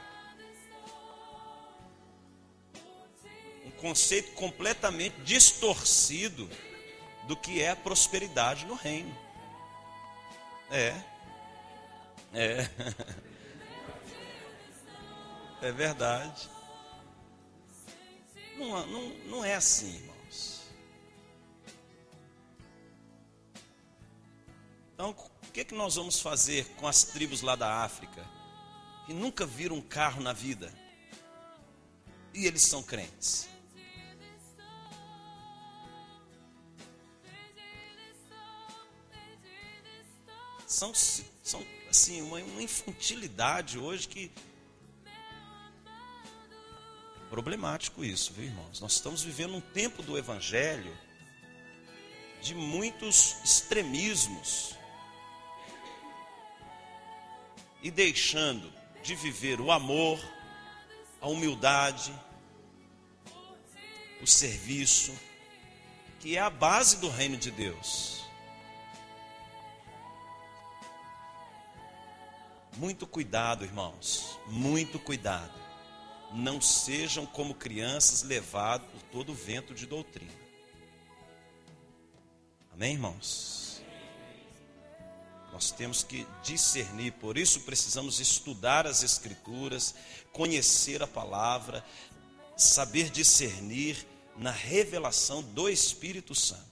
Um conceito completamente distorcido do que é a prosperidade no reino. É verdade. Não é assim, irmãos. Então, o que nós vamos fazer com as tribos lá da África, que nunca viram um carro na vida, e eles são crentes? São assim, uma infantilidade hoje que... Problemático isso, viu, irmãos? Nós estamos vivendo um tempo do evangelho de muitos extremismos e deixando de viver o amor, a humildade, o serviço, que é a base do reino de Deus. Muito cuidado, irmãos, muito cuidado. Não sejam como crianças levados por todo o vento de doutrina. Amém, irmãos? Nós temos que discernir, por isso precisamos estudar as Escrituras, conhecer a palavra, saber discernir na revelação do Espírito Santo.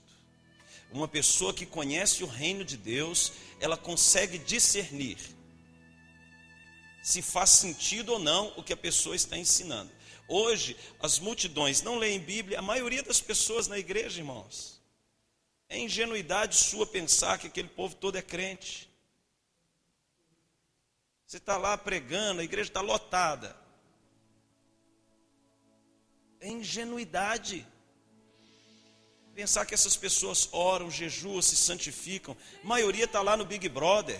Uma pessoa que conhece o reino de Deus, ela consegue discernir se faz sentido ou não o que a pessoa está ensinando. Hoje, as multidões não leem Bíblia, a maioria das pessoas na igreja, irmãos. É ingenuidade sua pensar que aquele povo todo é crente. Você está lá pregando, a igreja está lotada. É ingenuidade. Pensar que essas pessoas oram, jejuam, se santificam. A maioria está lá no Big Brother.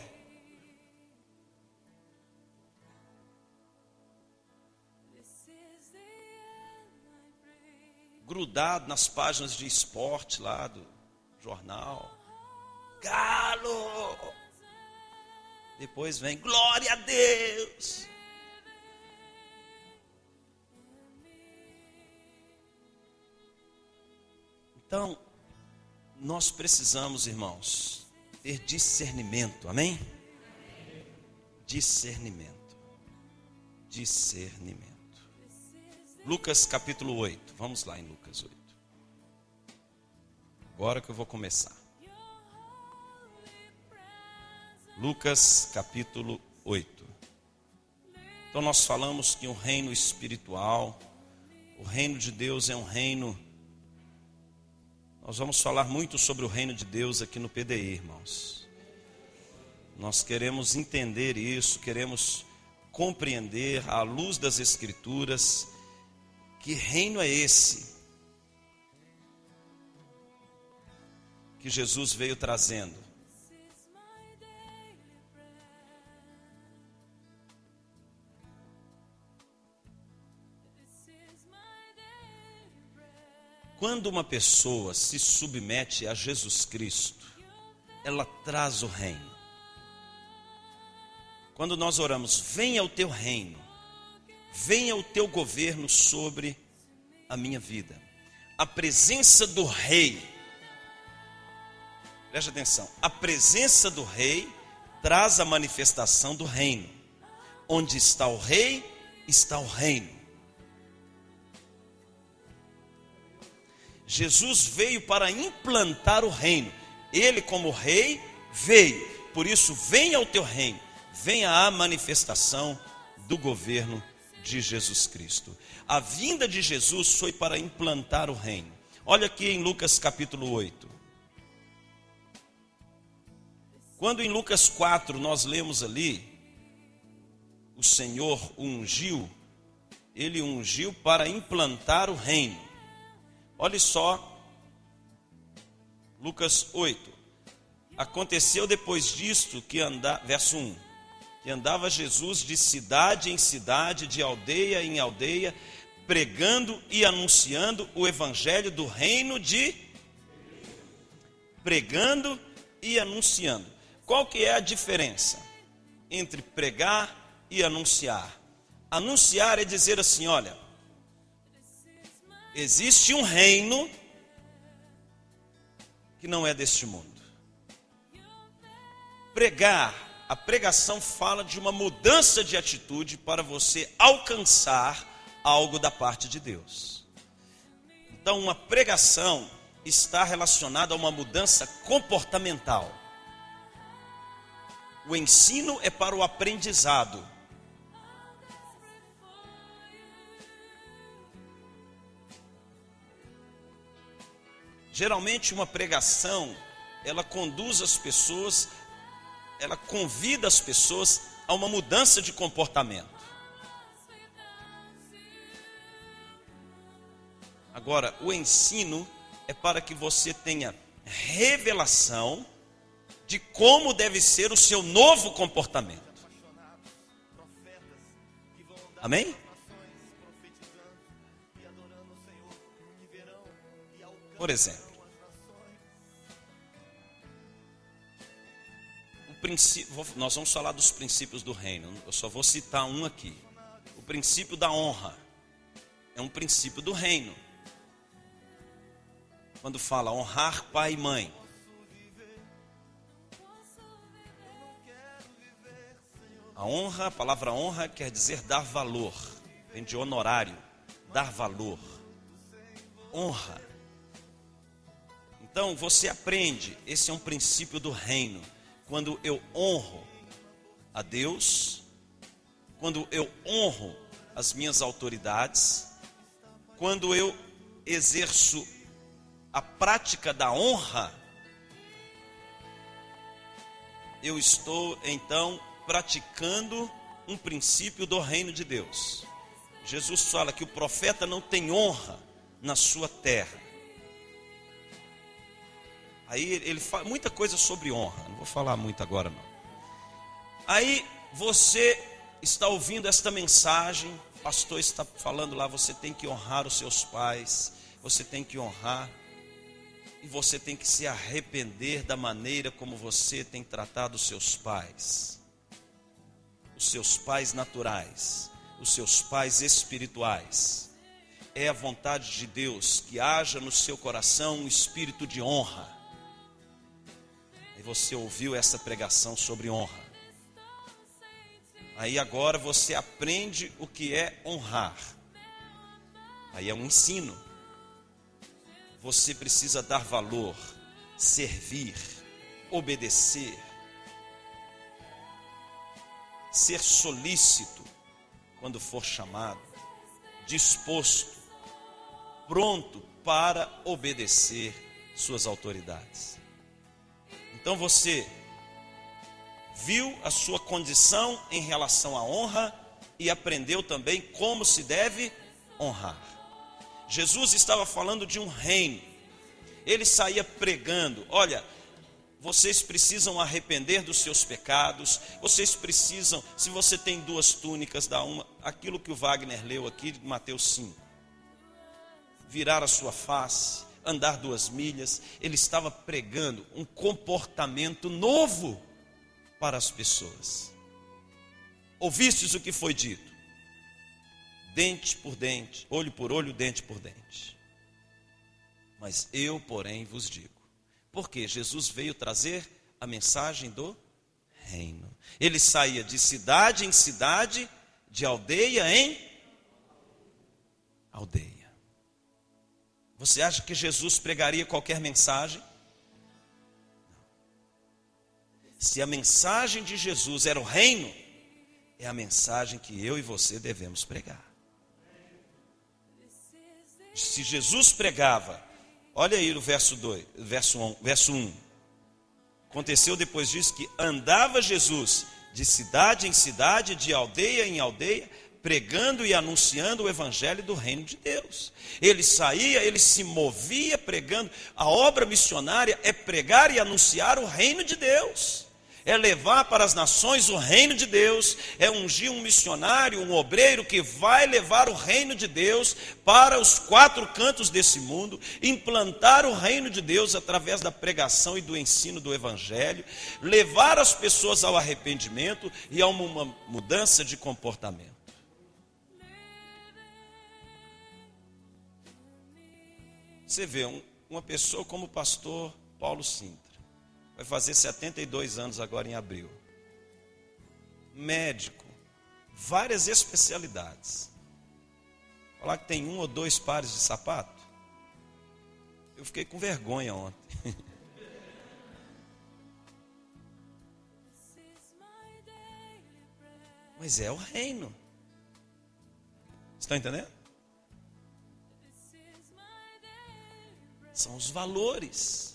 Grudado nas páginas de esporte lá do jornal. Galo! Depois vem, glória a Deus! Então, nós precisamos, irmãos, ter discernimento, amém? Discernimento. Discernimento. Lucas capítulo 8, vamos lá em Lucas 8. Agora que eu vou começar. Lucas capítulo 8. Então nós falamos que o reino espiritual, o reino de Deus é um reino. Nós vamos falar muito sobre o reino de Deus aqui no PDI, irmãos. Nós queremos entender isso, queremos compreender à luz das Escrituras que reino é esse que Jesus veio trazendo. Quando uma pessoa se submete a Jesus Cristo, ela traz o reino. Quando nós oramos, venha o teu reino, venha o teu governo sobre a minha vida. A presença do rei, preste atenção, a presença do rei traz a manifestação do reino. Onde está o rei, está o reino. Jesus veio para implantar o reino. Ele como rei veio. Por isso venha o teu reino. Venha a manifestação do governo de Jesus Cristo. A vinda de Jesus foi para implantar o reino. Olha aqui em Lucas capítulo 8. Quando em Lucas 4 nós lemos ali, o Senhor ungiu, ele ungiu para implantar o reino. Olha só, Lucas 8. Aconteceu depois disto que verso 1, que andava Jesus de cidade em cidade, de aldeia em aldeia, pregando e anunciando o evangelho do reino pregando e anunciando. Qual que é a diferença entre pregar e anunciar? Anunciar é dizer assim, olha, existe um reino que não é deste mundo. Pregar, a pregação fala de uma mudança de atitude para você alcançar algo da parte de Deus. Então, uma pregação está relacionada a uma mudança comportamental. O ensino é para o aprendizado. Geralmente uma pregação, ela conduz as pessoas, ela convida as pessoas a uma mudança de comportamento. Agora, o ensino é para que você tenha revelação de como deve ser o seu novo comportamento. Amém? Por exemplo, nós vamos falar dos princípios do reino. Eu só vou citar um aqui. O princípio da honra é um princípio do reino. Quando fala honrar pai e mãe, a palavra honra quer dizer dar valor. Vem de honorário, dar valor. Honra. Então você aprende, esse é um princípio do reino. Quando eu honro a Deus, quando eu honro as minhas autoridades, quando eu exerço a prática da honra, eu estou então praticando um princípio do reino de Deus. Jesus fala que o profeta não tem honra na sua terra. Aí ele fala muita coisa sobre honra, não vou falar muito agora não. Aí você está ouvindo esta mensagem, o pastor está falando lá, você tem que honrar os seus pais, você tem que honrar, e você tem que se arrepender da maneira como você tem tratado os seus pais naturais, os seus pais espirituais. É a vontade de Deus que haja no seu coração um espírito de honra. E você ouviu essa pregação sobre honra. Aí agora você aprende o que é honrar. Aí é um ensino. Você precisa dar valor, servir, obedecer, ser solícito quando for chamado, disposto, pronto para obedecer suas autoridades. Então você viu a sua condição em relação à honra e aprendeu também como se deve honrar. Jesus estava falando de um reino. Ele saía pregando, olha, vocês precisam arrepender dos seus pecados, vocês precisam, se você tem 2 túnicas, dá uma, aquilo que o Wagner leu aqui de Mateus 5. Virar a sua face, andar 2 milhas. Ele estava pregando um comportamento novo para as pessoas. Ouvistes o que foi dito? Dente por dente, olho por olho, dente por dente. Mas eu, porém, vos digo. Porque Jesus veio trazer a mensagem do reino. Ele saía de cidade em cidade, de aldeia em aldeia. Você acha que Jesus pregaria qualquer mensagem? Não. Se a mensagem de Jesus era o reino, é a mensagem que eu e você devemos pregar. Se Jesus pregava, olha aí o verso 1. Aconteceu depois disso que andava Jesus de cidade em cidade, de aldeia em aldeia, pregando e anunciando o evangelho do reino de Deus. Ele saía, ele se movia pregando. A obra missionária é pregar e anunciar o reino de Deus. É levar para as nações o reino de Deus, é ungir um missionário, um obreiro que vai levar o reino de Deus para os 4 cantos desse mundo, implantar o reino de Deus através da pregação e do ensino do evangelho, levar as pessoas ao arrependimento e a uma mudança de comportamento. Você vê uma pessoa como o pastor Paulo Sintra, vai fazer 72 anos agora em abril. Médico, várias especialidades. Falar que tem 1 ou 2 pares de sapato. Eu fiquei com vergonha ontem. Mas é o reino. Estão entendendo? São os valores.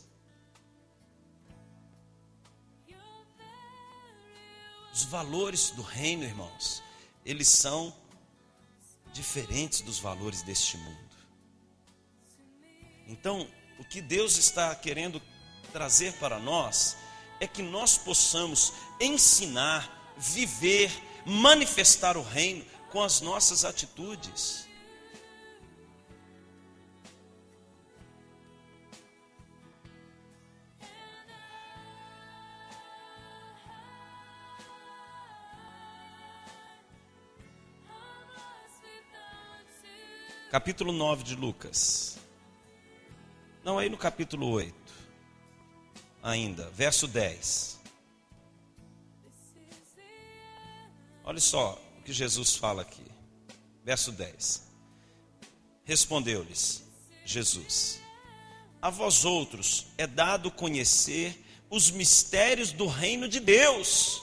Os valores do reino, irmãos, eles são diferentes dos valores deste mundo. Então, o que Deus está querendo trazer para nós é que nós possamos ensinar, viver, manifestar o reino com as nossas atitudes. Capítulo 9 de Lucas. Não, aí no capítulo 8. Ainda, verso 10. Olha só o que Jesus fala aqui. Verso 10. Respondeu-lhes Jesus: a vós outros é dado conhecer os mistérios do reino de Deus.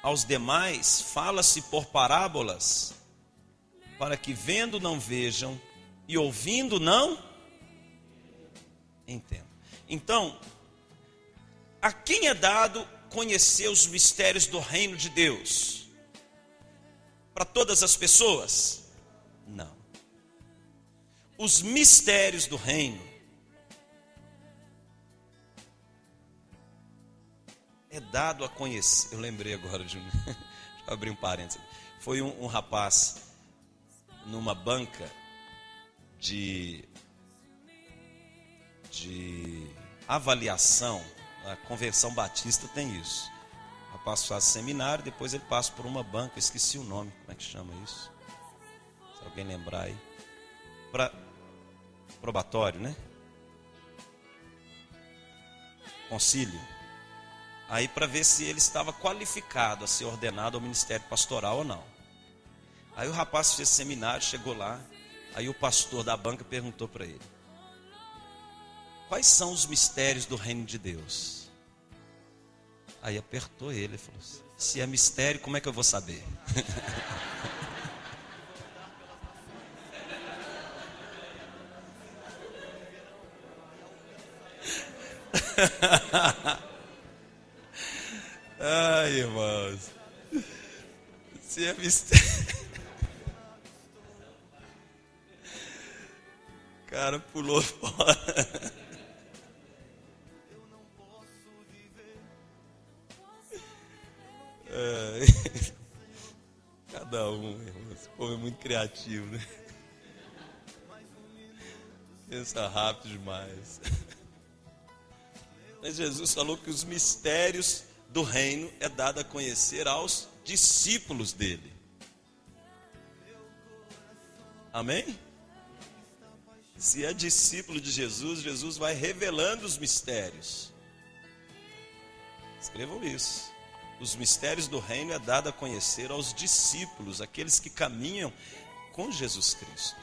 Aos demais fala-se por parábolas, para que vendo não vejam e ouvindo não entendam. Então, a quem é dado conhecer os mistérios do reino de Deus? Para todas as pessoas? Não. Os mistérios do reino é dado a conhecer. Eu lembrei agora de um. Deixa eu abrir um parênteses. Foi um rapaz numa banca de avaliação. A Convenção Batista tem isso. O rapaz faz seminário, depois ele passa por uma banca, esqueci o nome, como é que chama isso? Se alguém lembrar aí. Probatório, né? Concílio. Aí para ver se ele estava qualificado a ser ordenado ao ministério pastoral ou não. Aí o rapaz fez seminário, chegou lá, aí o pastor da banca perguntou para ele: quais são os mistérios do reino de Deus? Aí apertou ele e falou: se é mistério, como é que eu vou saber? Ai, irmãos, se é mistério. O cara pulou fora. Cada um, irmão. Esse povo é muito criativo, né? Pensa rápido demais. Mas Jesus falou que os mistérios do reino é dado a conhecer aos discípulos dele. Amém? Se é discípulo de Jesus, Jesus vai revelando os mistérios. Escrevam isso. Os mistérios do reino é dado a conhecer aos discípulos, aqueles que caminham com Jesus Cristo.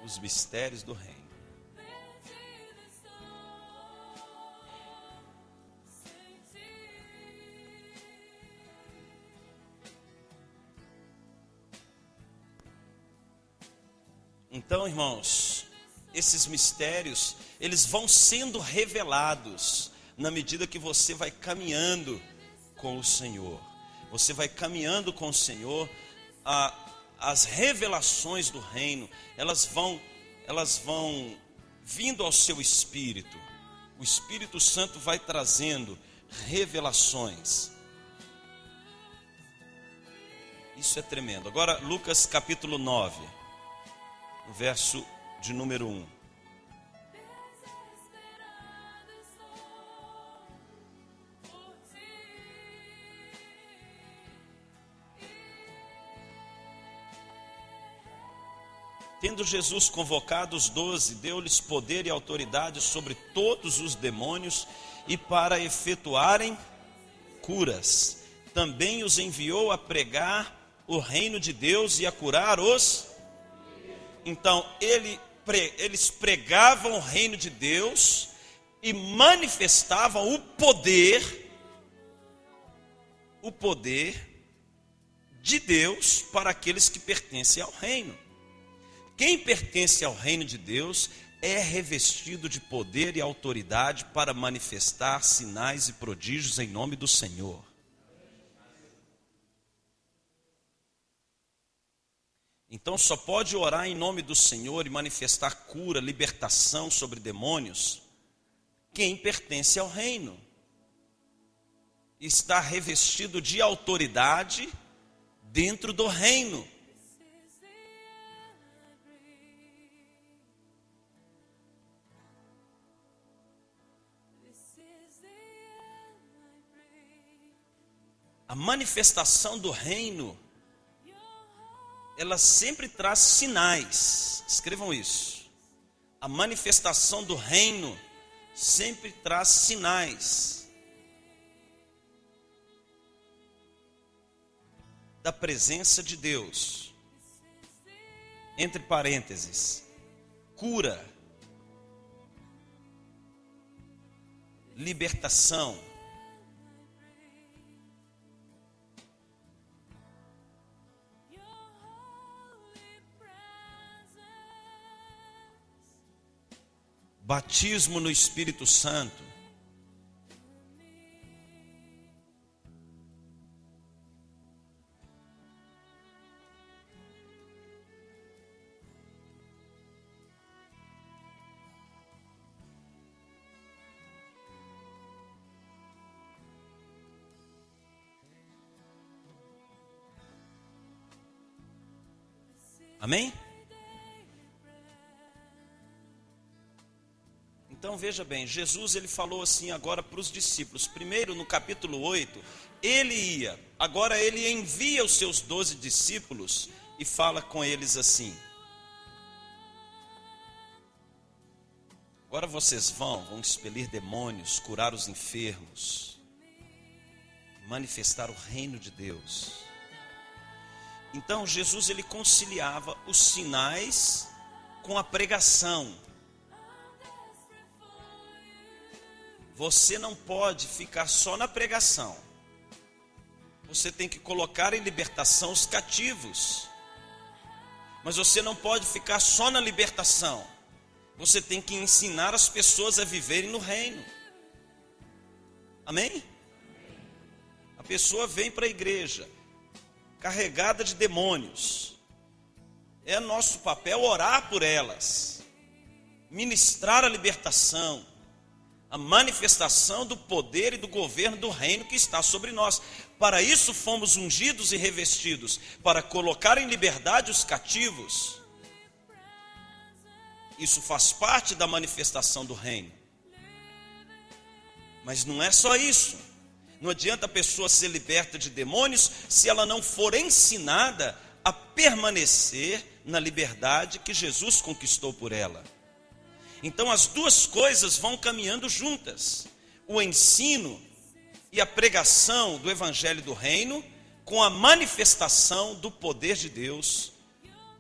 Os mistérios do reino. Então, irmãos, esses mistérios, eles vão sendo revelados na medida que você vai caminhando com o Senhor. Você vai caminhando com o Senhor, as revelações do reino, elas vão vindo ao seu espírito. O Espírito Santo vai trazendo revelações. Isso é tremendo. Agora, Lucas capítulo 9, verso de número 1. Tendo Jesus convocado os 12, deu-lhes poder e autoridade sobre todos os demônios e para efetuarem curas. Também os enviou a pregar o reino de Deus e a curar os... Então, eles pregavam o reino de Deus e manifestavam o poder de Deus para aqueles que pertencem ao reino. Quem pertence ao reino de Deus é revestido de poder e autoridade para manifestar sinais e prodígios em nome do Senhor. Então só pode orar em nome do Senhor e manifestar cura, libertação sobre demônios quem pertence ao reino. Está revestido de autoridade dentro do reino. A manifestação do reino, ela sempre traz sinais. Escrevam isso. A manifestação do reino sempre traz sinais da presença de Deus. Entre parênteses, cura, libertação, batismo no Espírito Santo. Amém? Então veja bem, Jesus ele falou assim agora para os discípulos. Primeiro no capítulo 8, ele ia, agora ele envia os seus 12 discípulos e fala com eles assim: agora vocês vão expelir demônios, curar os enfermos, manifestar o reino de Deus. Então Jesus ele conciliava os sinais com a pregação. Você não pode ficar só na pregação. Você tem que colocar em libertação os cativos. Mas você não pode ficar só na libertação. Você tem que ensinar as pessoas a viverem no reino. Amém? A pessoa vem para a igreja carregada de demônios. É nosso papel orar por elas, ministrar a libertação, a manifestação do poder e do governo do reino que está sobre nós. Para isso fomos ungidos e revestidos, para colocar em liberdade os cativos. Isso faz parte da manifestação do reino. Mas não é só isso. Não adianta a pessoa ser liberta de demônios se ela não for ensinada a permanecer na liberdade que Jesus conquistou por ela. Então as duas coisas vão caminhando juntas. O ensino e a pregação do evangelho do reino com a manifestação do poder de Deus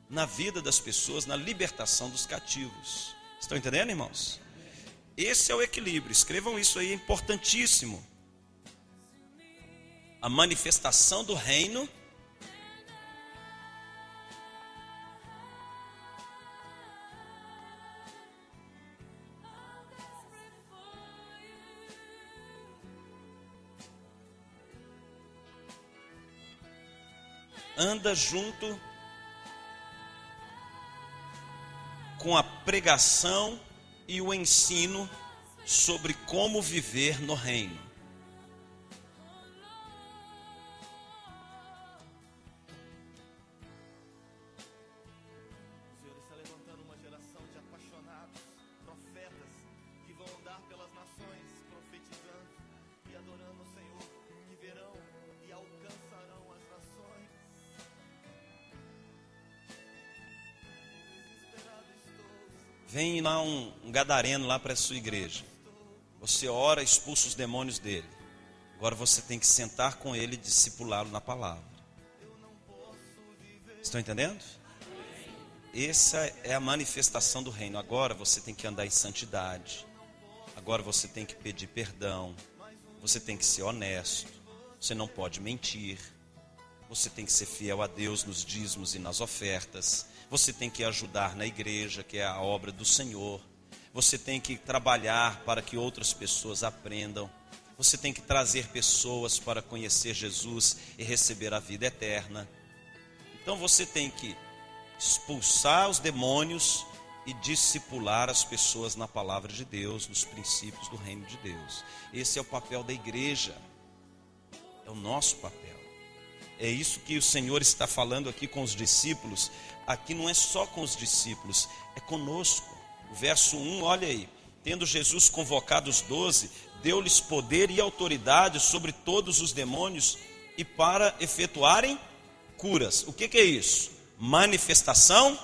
na vida das pessoas, na libertação dos cativos. Estão entendendo, irmãos? Esse é o equilíbrio. Escrevam isso aí, é importantíssimo. A manifestação do reino anda junto com a pregação e o ensino sobre como viver no reino. O Senhor está levantando uma geração de apaixonados, profetas, que vão andar pelas nações, profetizando e adorando o Senhor, que verão e alcançarão as nações. Desesperado estou. Vem lá um gadareno lá para a sua igreja. Você ora, expulsa os demônios dele. Agora você tem que sentar com ele e discipulá-lo na palavra. Estão entendendo? Essa é a manifestação do reino. Agora você tem que andar em santidade. Agora você tem que pedir perdão. Você tem que ser honesto. Você não pode mentir. Você tem que ser fiel a Deus nos dízimos e nas ofertas. Você tem que ajudar na igreja, que é a obra do Senhor. Você tem que trabalhar para que outras pessoas aprendam. Você tem que trazer pessoas para conhecer Jesus e receber a vida eterna. Então você tem que expulsar os demônios e discipular as pessoas na palavra de Deus, nos princípios do reino de Deus. Esse é o papel da igreja. É o nosso papel. É isso que o Senhor está falando aqui com os discípulos. Aqui não é só com os discípulos, é conosco. O verso 1, olha aí. Tendo Jesus convocado os 12, deu-lhes poder e autoridade sobre todos os demônios e para efetuarem curas. O que é isso? Manifestação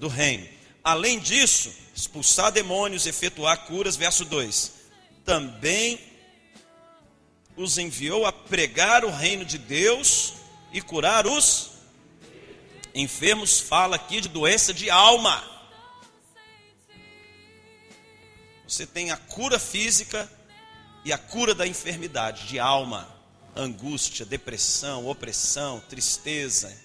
do reino. Além disso, expulsar demônios, efetuar curas. Verso 2. Também os enviou a pregar o reino de Deus e curar os enfermos. Fala aqui de doença de alma. Você tem a cura física e a cura da enfermidade de alma, angústia, depressão, opressão, tristeza.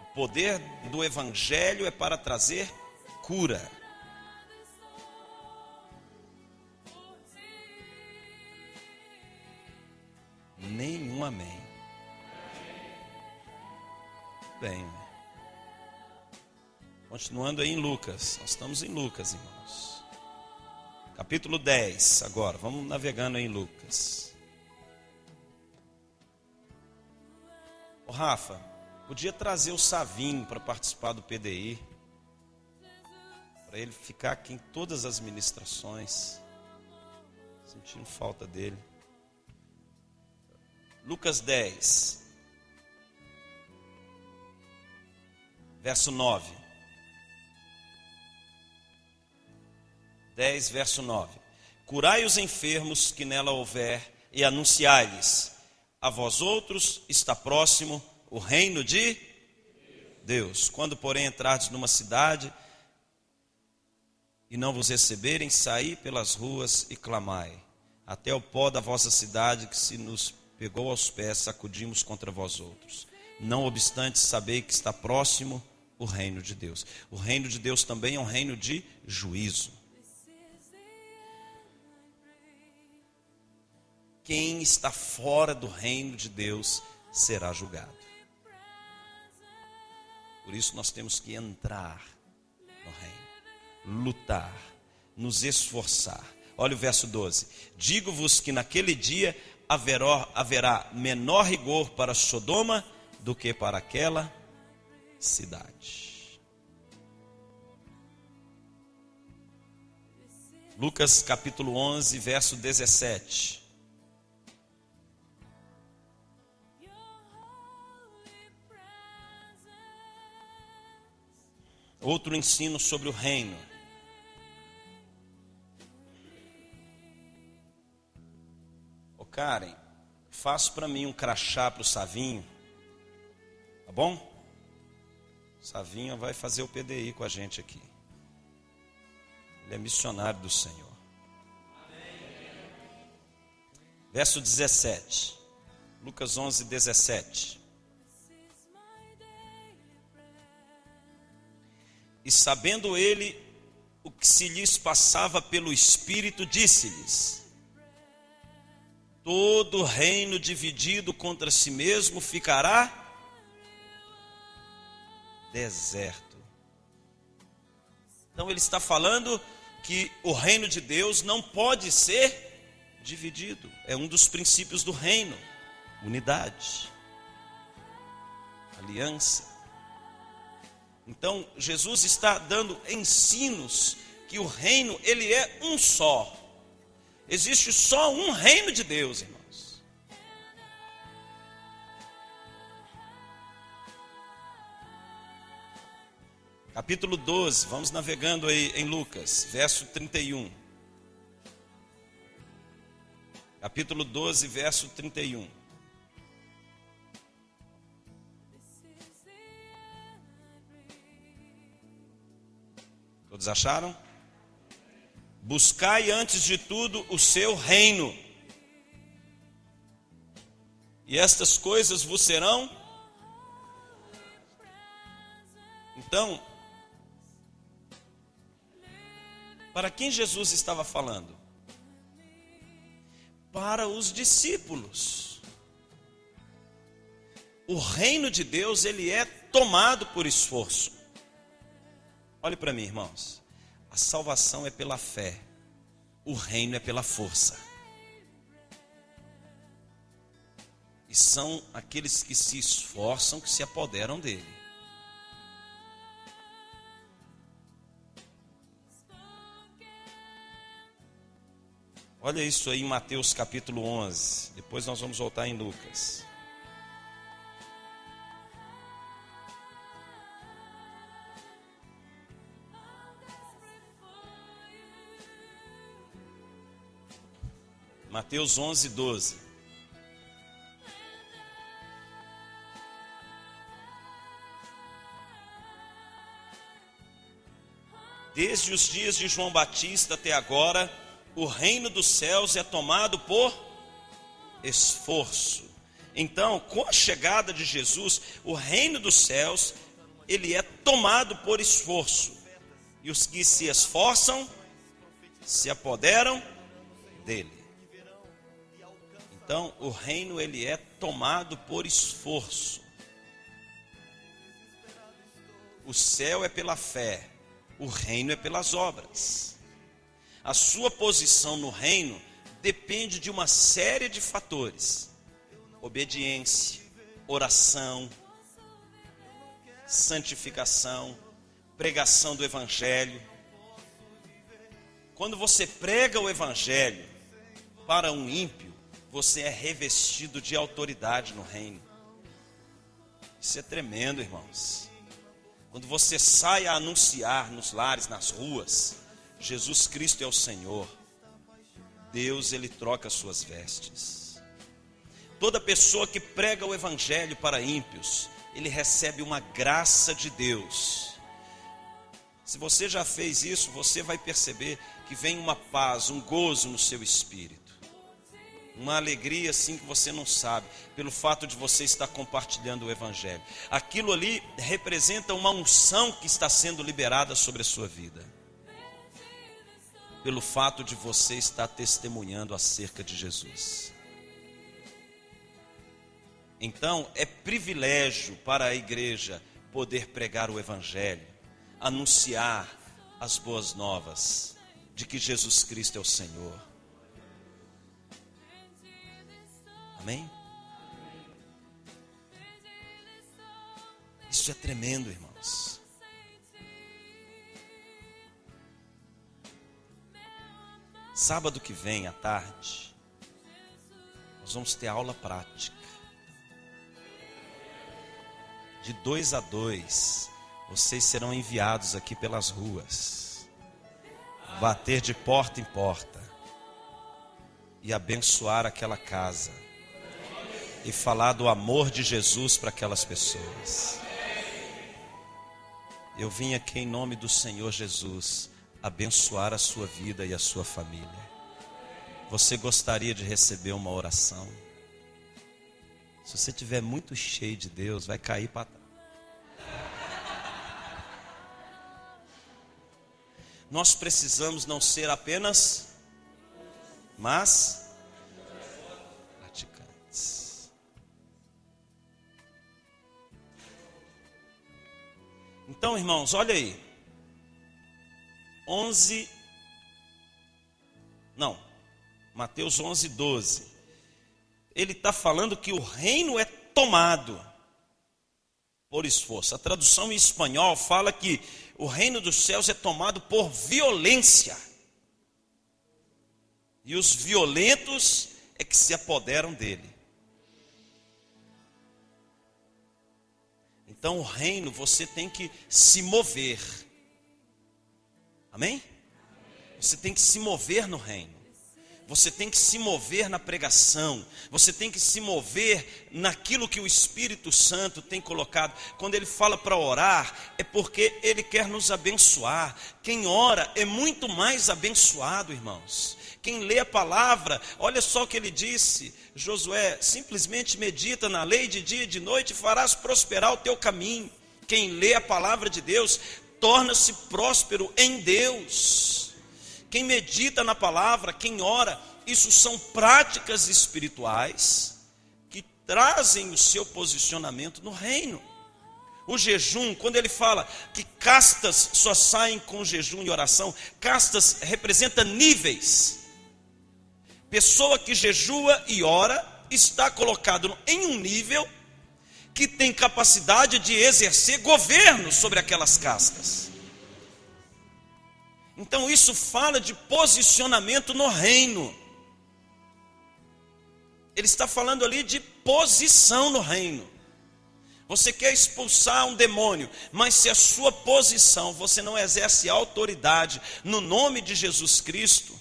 O poder do evangelho é para trazer cura. Nenhum amém. Bem, continuando aí em Lucas. Nós estamos em Lucas, irmãos. Capítulo 10 agora. Vamos navegando aí em Lucas. Ô Rafa, podia trazer o Savinho para participar do PDI, para ele ficar aqui em todas as ministrações. Sentindo falta dele. Lucas 10, verso 9. 10, verso 9. Curai os enfermos que nela houver e anunciai-lhes: a vós outros está próximo o reino de Deus. Quando, porém, entrardes numa cidade e não vos receberem, saí pelas ruas e clamai, até o pó da vossa cidade, que se nos pegou aos pés, sacudimos contra vós outros. Não obstante, sabei que está próximo o reino de Deus. O reino de Deus também é um reino de juízo. Quem está fora do reino de Deus será julgado. Por isso nós temos que entrar no reino, lutar, nos esforçar. Olha o verso 12. Digo-vos que naquele dia haverá menor rigor para Sodoma do que para aquela cidade. Lucas capítulo 11, verso 17. Outro ensino sobre o reino. Ô Karen, faça para mim um crachá para o Savinho, tá bom? O Savinho vai fazer o PDI com a gente aqui. Ele é missionário do Senhor. Verso 17. Lucas 11, 17. E sabendo ele o que se lhes passava pelo Espírito, disse-lhes: todo reino dividido contra si mesmo ficará deserto. Então ele está falando que o reino de Deus não pode ser dividido. É um dos princípios do reino: unidade, aliança. Então, Jesus está dando ensinos que o reino, ele é um só. Existe só um reino de Deus, irmãos. Capítulo 12, vamos navegando aí em Lucas, verso 31. Capítulo 12, verso 31. Todos acharam? Buscai antes de tudo o seu reino, e estas coisas vos serão. Então, para quem Jesus estava falando? Para os discípulos. O reino de Deus, ele é tomado por esforço. Olhe para mim, irmãos. A salvação é pela fé. O reino é pela força. E são aqueles que se esforçam que se apoderam dele. Olha isso aí em Mateus capítulo 11. Depois nós vamos voltar em Lucas. Mateus 11, 12. Desde os dias de João Batista até agora, o reino dos céus é tomado por esforço. Então, com a chegada de Jesus, o reino dos céus, ele é tomado por esforço. E os que se esforçam, se apoderam dele. Então, o reino, ele é tomado por esforço. O céu é pela fé, o reino é pelas obras. A sua posição no reino depende de uma série de fatores: obediência, oração, santificação, pregação do Evangelho. Quando você prega o Evangelho para um ímpio, você é revestido de autoridade no reino. Isso é tremendo, irmãos. Quando você sai a anunciar nos lares, nas ruas, Jesus Cristo é o Senhor, Deus, Ele troca suas vestes. Toda pessoa que prega o Evangelho para ímpios, ele recebe uma graça de Deus. Se você já fez isso, você vai perceber que vem uma paz, um gozo no seu espírito. Uma alegria assim que você não sabe, pelo fato de você estar compartilhando o Evangelho. Aquilo ali representa uma unção que está sendo liberada sobre a sua vida, pelo fato de você estar testemunhando acerca de Jesus. Então, é privilégio para a igreja poder pregar o Evangelho, anunciar as boas novas de que Jesus Cristo é o Senhor. Amém? Isso é tremendo, irmãos. Sábado que vem à tarde, nós vamos ter aula prática. De 2 a 2, vocês serão enviados aqui pelas ruas, bater de porta em porta e abençoar aquela casa e falar do amor de Jesus para aquelas pessoas. Eu vim aqui em nome do Senhor Jesus abençoar a sua vida e a sua família. Você gostaria de receber uma oração? Se você estiver muito cheio de Deus, vai cair para trás. Nós precisamos não ser apenas, mas praticantes. Então, irmãos, olha aí. Mateus 11, 12. Ele está falando que o reino é tomado por esforço. A tradução em espanhol fala que o reino dos céus é tomado por violência. E os violentos é que se apoderam dele. Então o reino, você tem que se mover. Amém? Você tem que se mover no reino. Você tem que se mover na pregação. Você tem que se mover naquilo que o Espírito Santo tem colocado. Quando ele fala para orar, é porque ele quer nos abençoar. Quem ora é muito mais abençoado, irmãos. Quem lê a palavra, olha só o que ele disse. Josué, simplesmente medita na lei de dia e de noite e farás prosperar o teu caminho. Quem lê a palavra de Deus, torna-se próspero em Deus. Quem medita na palavra, quem ora, isso são práticas espirituais que trazem o seu posicionamento no reino. O jejum, quando ele fala que castas só saem com jejum e oração, castas representa níveis. Pessoa que jejua e ora está colocado em um nível que tem capacidade de exercer governo sobre aquelas castas. Então isso fala de posicionamento no reino. Ele está falando ali de posição no reino. Você quer expulsar um demônio, mas se a sua posição, você não exerce autoridade no nome de Jesus Cristo,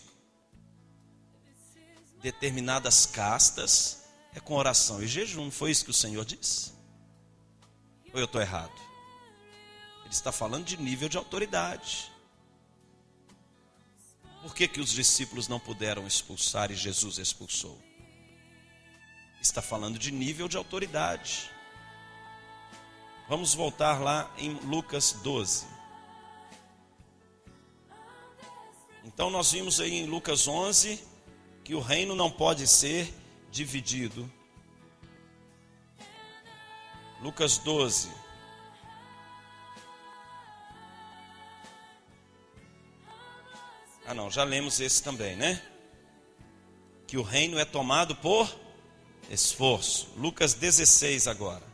determinadas castas é com oração e jejum. Não foi isso que o Senhor disse? Ou eu estou errado? Ele está falando de nível de autoridade. Por que os discípulos não puderam expulsar e Jesus expulsou? Está falando de nível de autoridade. Vamos voltar lá em Lucas 12. Então nós vimos aí em Lucas 11 que o reino não pode ser dividido. Lucas 12. Já lemos esse também, né? Que o reino é tomado por esforço. Lucas 16 agora.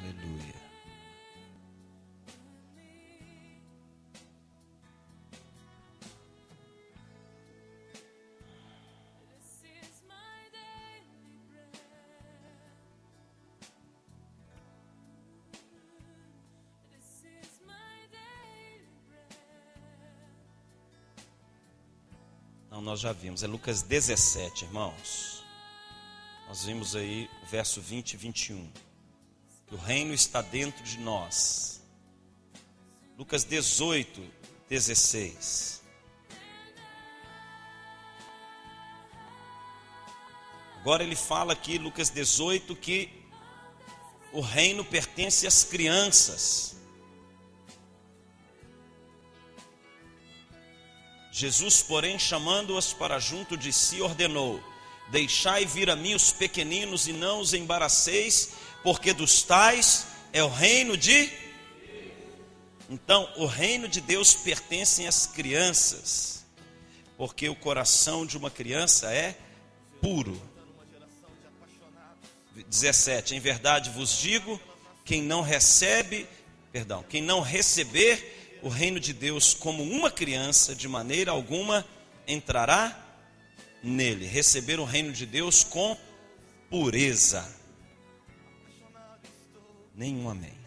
Aleluia. Não, nós já vimos, é Lucas 17, irmãos. Nós vimos aí o verso 20 e 21. Que o reino está dentro de nós. Lucas 18, 16. Agora ele fala aqui, Lucas 18, que o reino pertence às crianças. Jesus, porém, chamando-as para junto de si, ordenou: deixai vir a mim os pequeninos e não os embaraceis, porque dos tais é o reino de... Então, o reino de Deus pertence às crianças, porque o coração de uma criança é puro. 17, em verdade vos digo, quem não receber o reino de Deus como uma criança, de maneira alguma entrará nele. Receber o reino de Deus com pureza. Nenhum amém.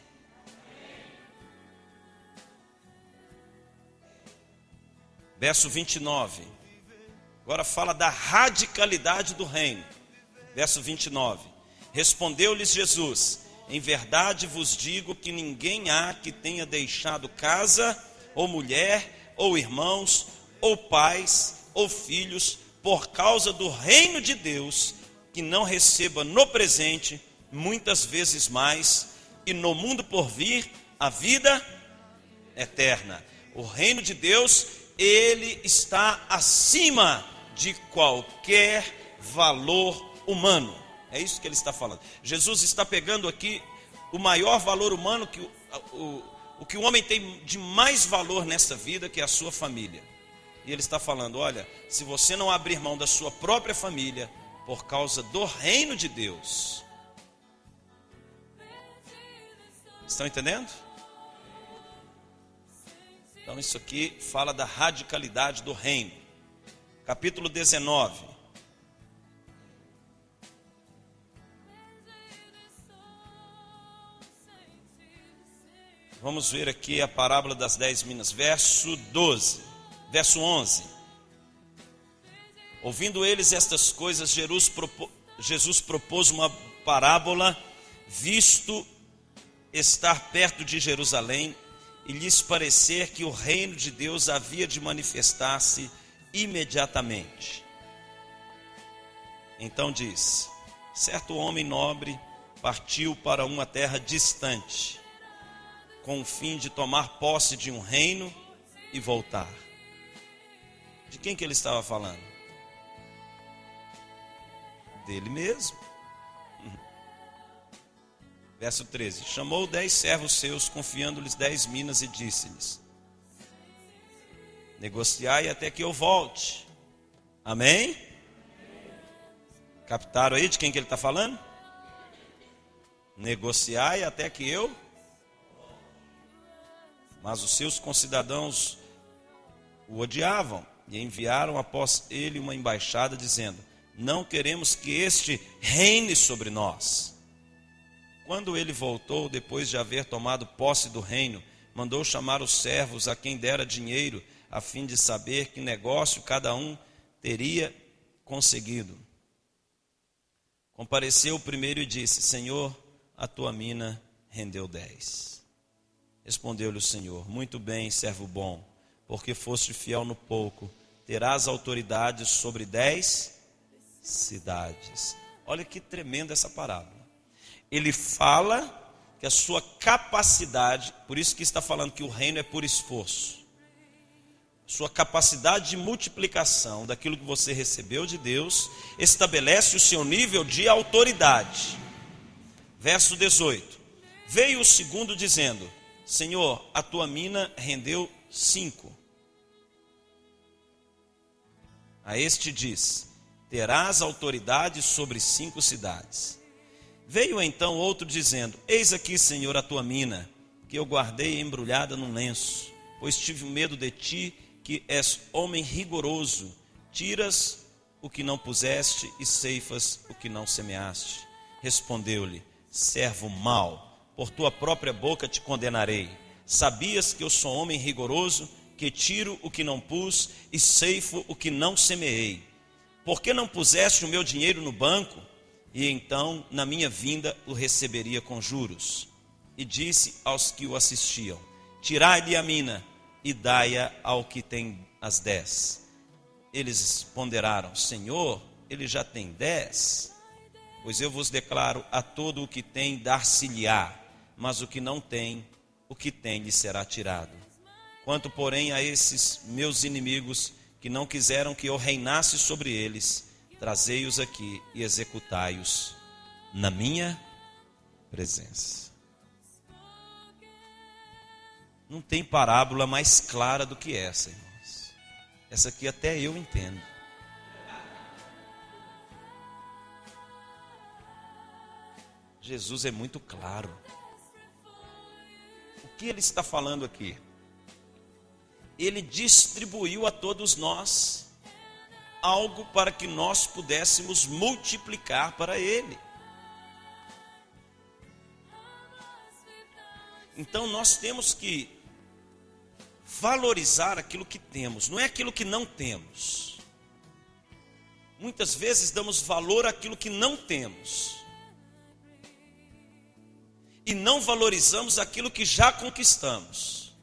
Verso 29. Agora fala da radicalidade do reino. Verso 29. Respondeu-lhes Jesus: em verdade vos digo que ninguém há que tenha deixado casa, ou mulher, ou irmãos, ou pais, ou filhos, por causa do reino de Deus, que não receba no presente muitas vezes mais, e no mundo por vir a vida eterna. O reino de Deus, ele está acima de qualquer valor humano. É isso que ele está falando. Jesus está pegando aqui o maior valor humano, o que o homem tem de mais valor nessa vida, que é a sua família. E ele está falando: olha, se você não abrir mão da sua própria família, por causa do reino de Deus. Estão entendendo? Então isso aqui fala da radicalidade do reino. Capítulo 19. Vamos ver aqui a parábola das 10 minas, verso 11. Ouvindo eles estas coisas, Jesus propôs uma parábola, visto estar perto de Jerusalém, e lhes parecer que o reino de Deus havia de manifestar-se imediatamente. Então diz: certo homem nobre partiu para uma terra distante, com o fim de tomar posse de um reino e voltar. De quem que ele estava falando? Dele mesmo. Verso 13. Chamou 10 servos seus, confiando-lhes 10 minas, e disse-lhes: negociai até que eu volte. Amém? Captaram aí de quem que ele está falando? Negociai até que eu... Mas os seus concidadãos o odiavam e enviaram após ele uma embaixada, dizendo: não queremos que este reine sobre nós. Quando ele voltou, depois de haver tomado posse do reino, mandou chamar os servos a quem dera dinheiro, a fim de saber que negócio cada um teria conseguido. Compareceu o primeiro e disse: Senhor, a tua mina rendeu 10. Respondeu-lhe o Senhor: muito bem, servo bom, porque foste fiel no pouco, terás autoridade sobre 10 cidades. Olha que tremenda essa parábola. Ele fala que a sua capacidade, por isso que está falando que o reino é por esforço, sua capacidade de multiplicação daquilo que você recebeu de Deus, estabelece o seu nível de autoridade. Verso 18. Veio o segundo dizendo: Senhor, a tua mina rendeu 5. A este diz: terás autoridade sobre 5 cidades. Veio então outro dizendo: eis aqui, Senhor, a tua mina, que eu guardei embrulhada num lenço, pois tive medo de ti, que és homem rigoroso, tiras o que não puseste e ceifas o que não semeaste. Respondeu-lhe: servo mau, por tua própria boca te condenarei. Sabias que eu sou homem rigoroso, que tiro o que não pus e ceifo o que não semeei. Por que não puseste o meu dinheiro no banco? E então, na minha vinda, o receberia com juros. E disse aos que o assistiam: tirai-lhe a mina e dai-a ao que tem as 10. Eles ponderaram: Senhor, ele já tem 10. Pois eu vos declaro, a todo o que tem dar-se-lhe-á, mas o que não tem, o que tem lhe será tirado. Quanto, porém, a esses meus inimigos, que não quiseram que eu reinasse sobre eles, trazei-os aqui e executai-os na minha presença. Não tem parábola mais clara do que essa, irmãos. Essa aqui até eu entendo. Jesus é muito claro. O que ele está falando aqui? Ele distribuiu a todos nós algo para que nós pudéssemos multiplicar para ele. Então nós temos que valorizar aquilo que temos, não é aquilo que não temos. Muitas vezes damos valor àquilo que não temos e não valorizamos aquilo que já conquistamos.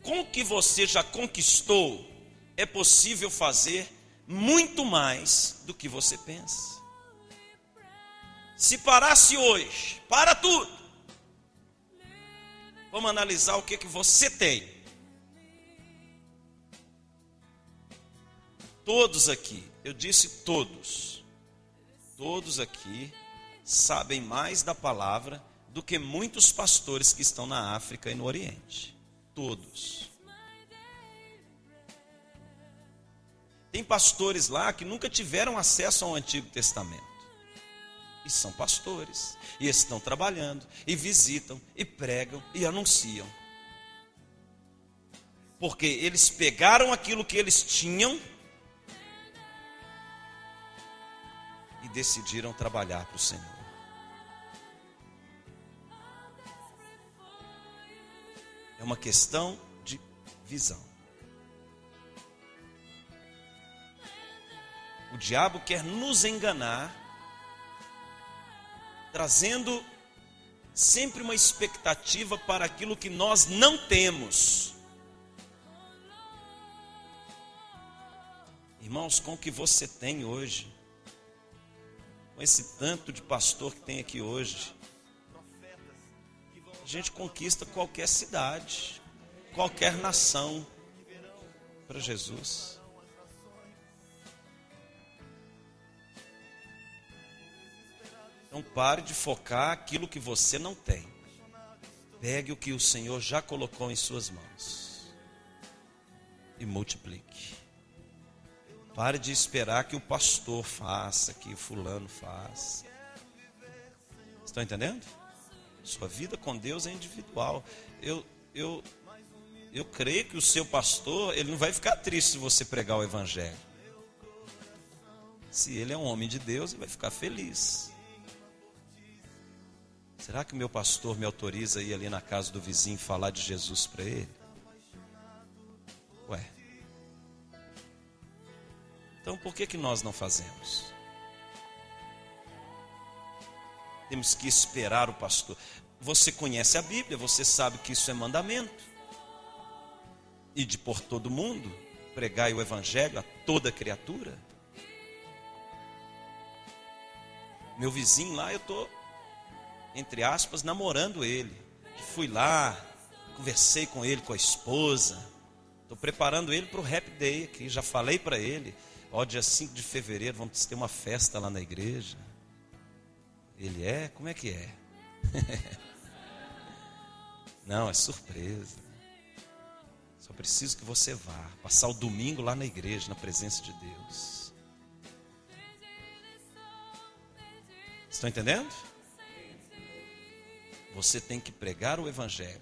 Com o que você já conquistou, é possível fazer muito mais do que você pensa. Se parasse hoje, para tudo. Vamos analisar o que você tem. Todos aqui, eu disse todos aqui sabem mais da palavra do que muitos pastores que estão na África e no Oriente. Todos. Tem pastores lá que nunca tiveram acesso ao Antigo Testamento. E são pastores. E estão trabalhando, e visitam, e pregam, e anunciam. Porque eles pegaram aquilo que eles tinham e decidiram trabalhar para o Senhor. É uma questão de visão. O diabo quer nos enganar, trazendo sempre uma expectativa para aquilo que nós não temos. Irmãos, com o que você tem hoje, com esse tanto de pastor que tem aqui hoje, a gente conquista qualquer cidade, qualquer nação para Jesus. Então pare de focar aquilo que você não tem. Pegue o que o Senhor já colocou em suas mãos e multiplique. Pare de esperar que o pastor faça, que o fulano faça. Estão entendendo? Sua vida com Deus é individual. Eu creio que o seu pastor, ele não vai ficar triste se você pregar o evangelho. Se ele é um homem de Deus, ele vai ficar feliz. Será que o meu pastor me autoriza a ir ali na casa do vizinho falar de Jesus para ele? Ué. Então por que nós não fazemos? Temos que esperar o pastor. Você conhece a Bíblia, você sabe que isso é mandamento. E de por todo mundo, pregai o evangelho a toda criatura. Meu vizinho lá, entre aspas, namorando ele. Fui lá, conversei com ele, com a esposa. Estou preparando ele para o Happy Day aqui. Já falei para ele, ó, dia 5 de fevereiro vamos ter uma festa lá na igreja. Ele é? Como é que é? Não, é surpresa. Só preciso que você vá passar o domingo lá na igreja, na presença de Deus. Estão entendendo? Você tem que pregar o evangelho.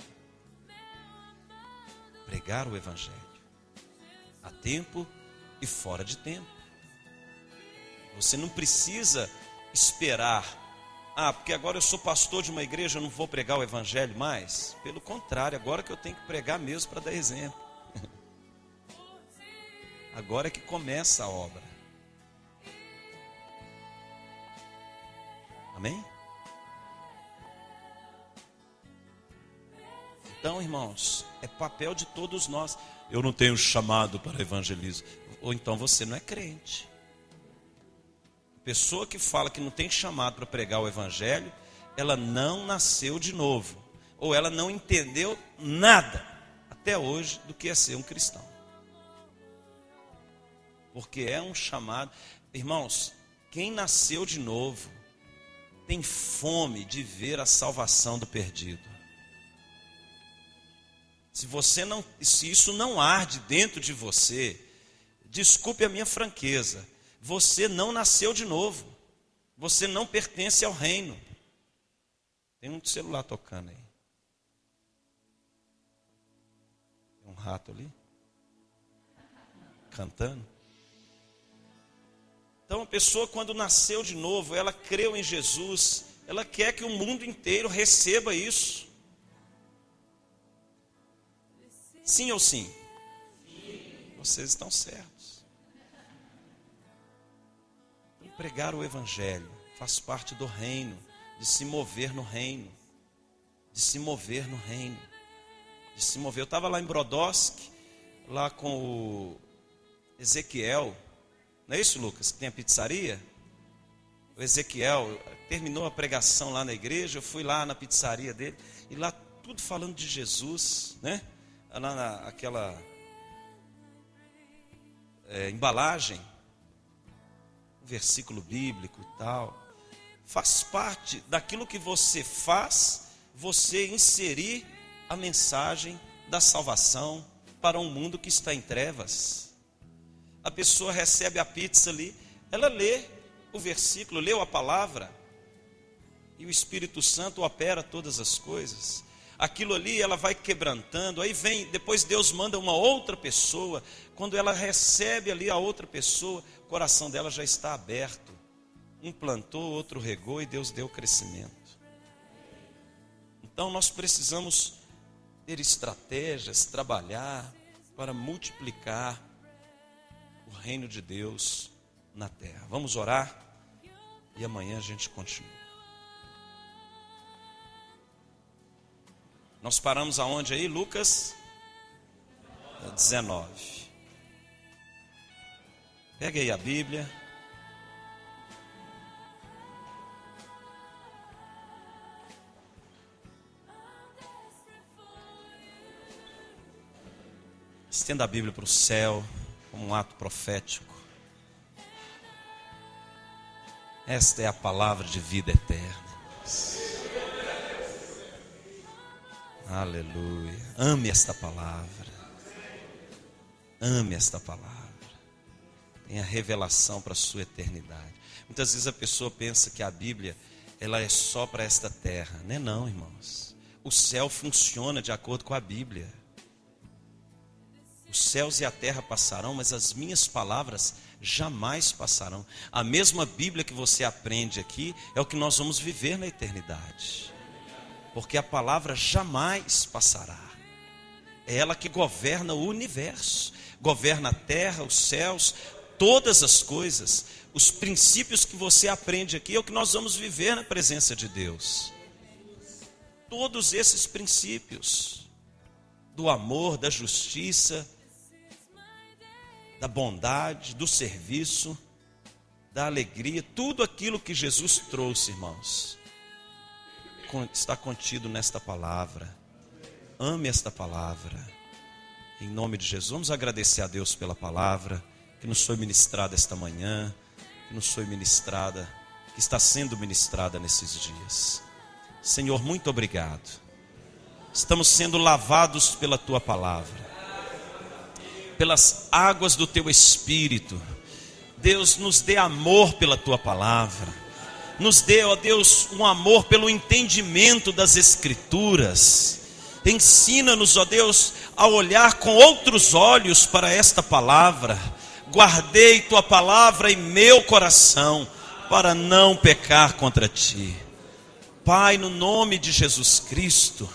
Pregar o evangelho. A tempo e fora de tempo. Você não precisa esperar. Porque agora eu sou pastor de uma igreja, eu não vou pregar o evangelho mais. Pelo contrário, agora que eu tenho que pregar mesmo para dar exemplo. Agora é que começa a obra. Amém? Então, irmãos, é papel de todos nós. Eu não tenho chamado para evangelismo. Ou então você não é crente. Pessoa que fala que não tem chamado para pregar o evangelho, ela não nasceu de novo. Ou ela não entendeu nada, até hoje, do que é ser um cristão. Porque é um chamado. Irmãos, quem nasceu de novo, tem fome de ver a salvação do perdido. Se isso não arde dentro de você, desculpe a minha franqueza, você não nasceu de novo. Você não pertence ao reino. Tem um celular tocando aí. Tem um rato ali cantando. Então a pessoa, quando nasceu de novo, ela creu em Jesus, ela quer que o mundo inteiro receba isso. Sim ou sim? Sim. Vocês estão certos. Então, pregar o evangelho faz parte do reino, de se mover no reino. De se mover no reino. De se mover. Eu estava lá em Brodowski, lá com o Ezequiel. Não é isso, Lucas, que tem a pizzaria? O Ezequiel terminou a pregação lá na igreja, eu fui lá na pizzaria dele, e lá tudo falando de Jesus, né? Lá naquela embalagem, versículo bíblico e tal. Faz parte daquilo que você faz, você inserir a mensagem da salvação para um mundo que está em trevas. A pessoa recebe a pizza ali, ela lê o versículo, leu a palavra, e o Espírito Santo opera todas as coisas. Aquilo ali ela vai quebrantando, aí vem, depois Deus manda uma outra pessoa. Quando ela recebe ali a outra pessoa, o coração dela já está aberto. Um plantou, outro regou e Deus deu crescimento. Então nós precisamos ter estratégias, trabalhar para multiplicar o reino de Deus na terra. Vamos orar e amanhã a gente continua. Nós paramos aonde aí, Lucas 19. Pega aí a Bíblia. Estenda a Bíblia para o céu, como um ato profético. Esta é a palavra de vida eterna. Aleluia. Ame esta palavra. Ame esta palavra. Tenha revelação para a sua eternidade. Muitas vezes a pessoa pensa que a Bíblia ela é só para esta terra. Não é não, irmãos. O céu funciona de acordo com a Bíblia. Os céus e a terra passarão, mas as minhas palavras jamais passarão. A mesma Bíblia que você aprende aqui é o que nós vamos viver na eternidade. Porque a palavra jamais passará. É ela que governa o universo, governa a terra, os céus, todas as coisas. Os princípios que você aprende aqui é o que nós vamos viver na presença de Deus. Todos esses princípios do amor, da justiça, da bondade, do serviço, da alegria, tudo aquilo que Jesus trouxe, irmãos, está contido nesta palavra. Ame esta palavra. Em nome de Jesus, vamos agradecer a Deus pela palavra que nos foi ministrada esta manhã, que nos foi ministrada, que está sendo ministrada nesses dias. Senhor, muito obrigado. Estamos sendo lavados pela Tua palavra, pelas águas do Teu Espírito. Deus, nos dê amor pela Tua palavra. Nos dê, ó Deus, um amor pelo entendimento das Escrituras. Ensina-nos, ó Deus, a olhar com outros olhos para esta palavra. Guardei Tua palavra em meu coração, para não pecar contra Ti. Pai, no nome de Jesus Cristo,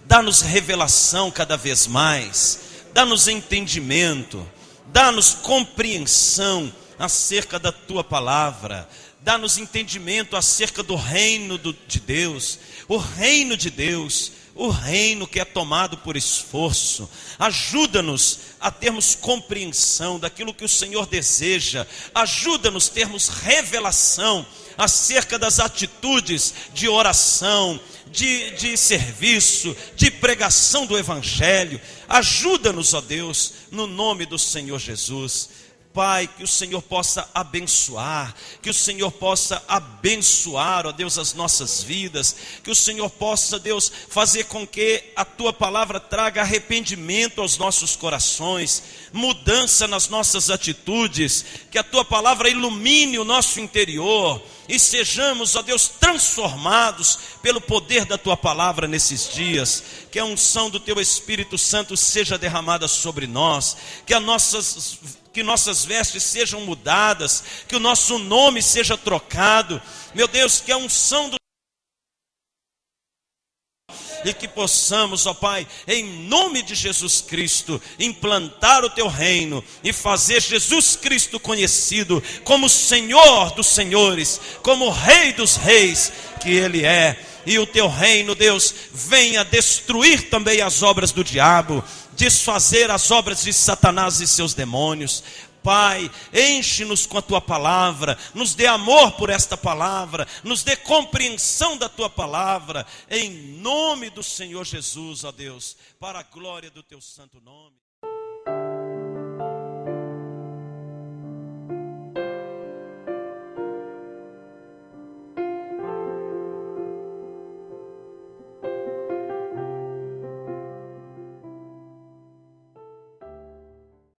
dá-nos revelação cada vez mais, dá-nos entendimento, dá-nos compreensão acerca da Tua palavra, dá-nos entendimento acerca do reino de Deus, o reino de Deus, o reino que é tomado por esforço. Ajuda-nos a termos compreensão daquilo que o Senhor deseja, ajuda-nos a termos revelação acerca das atitudes de oração, de serviço, de pregação do Evangelho. Ajuda-nos, ó Deus, no nome do Senhor Jesus. Pai, que o Senhor possa abençoar, ó Deus, as nossas vidas, que o Senhor possa, Deus, fazer com que a Tua palavra traga arrependimento aos nossos corações, mudança nas nossas atitudes, que a Tua palavra ilumine o nosso interior e sejamos, ó Deus, transformados pelo poder da Tua palavra nesses dias, que a unção do Teu Espírito Santo seja derramada sobre nós, que nossas vestes sejam mudadas, que o nosso nome seja trocado, meu Deus, que a unção do e que possamos, ó Pai, em nome de Jesus Cristo, implantar o Teu reino e fazer Jesus Cristo conhecido como Senhor dos senhores, como Rei dos reis que Ele é. E o Teu reino, Deus, venha destruir também as obras do diabo, desfazer as obras de Satanás e seus demônios. Pai, enche-nos com a Tua palavra, nos dê amor por esta palavra, nos dê compreensão da Tua palavra, em nome do Senhor Jesus, ó Deus, para a glória do Teu santo nome.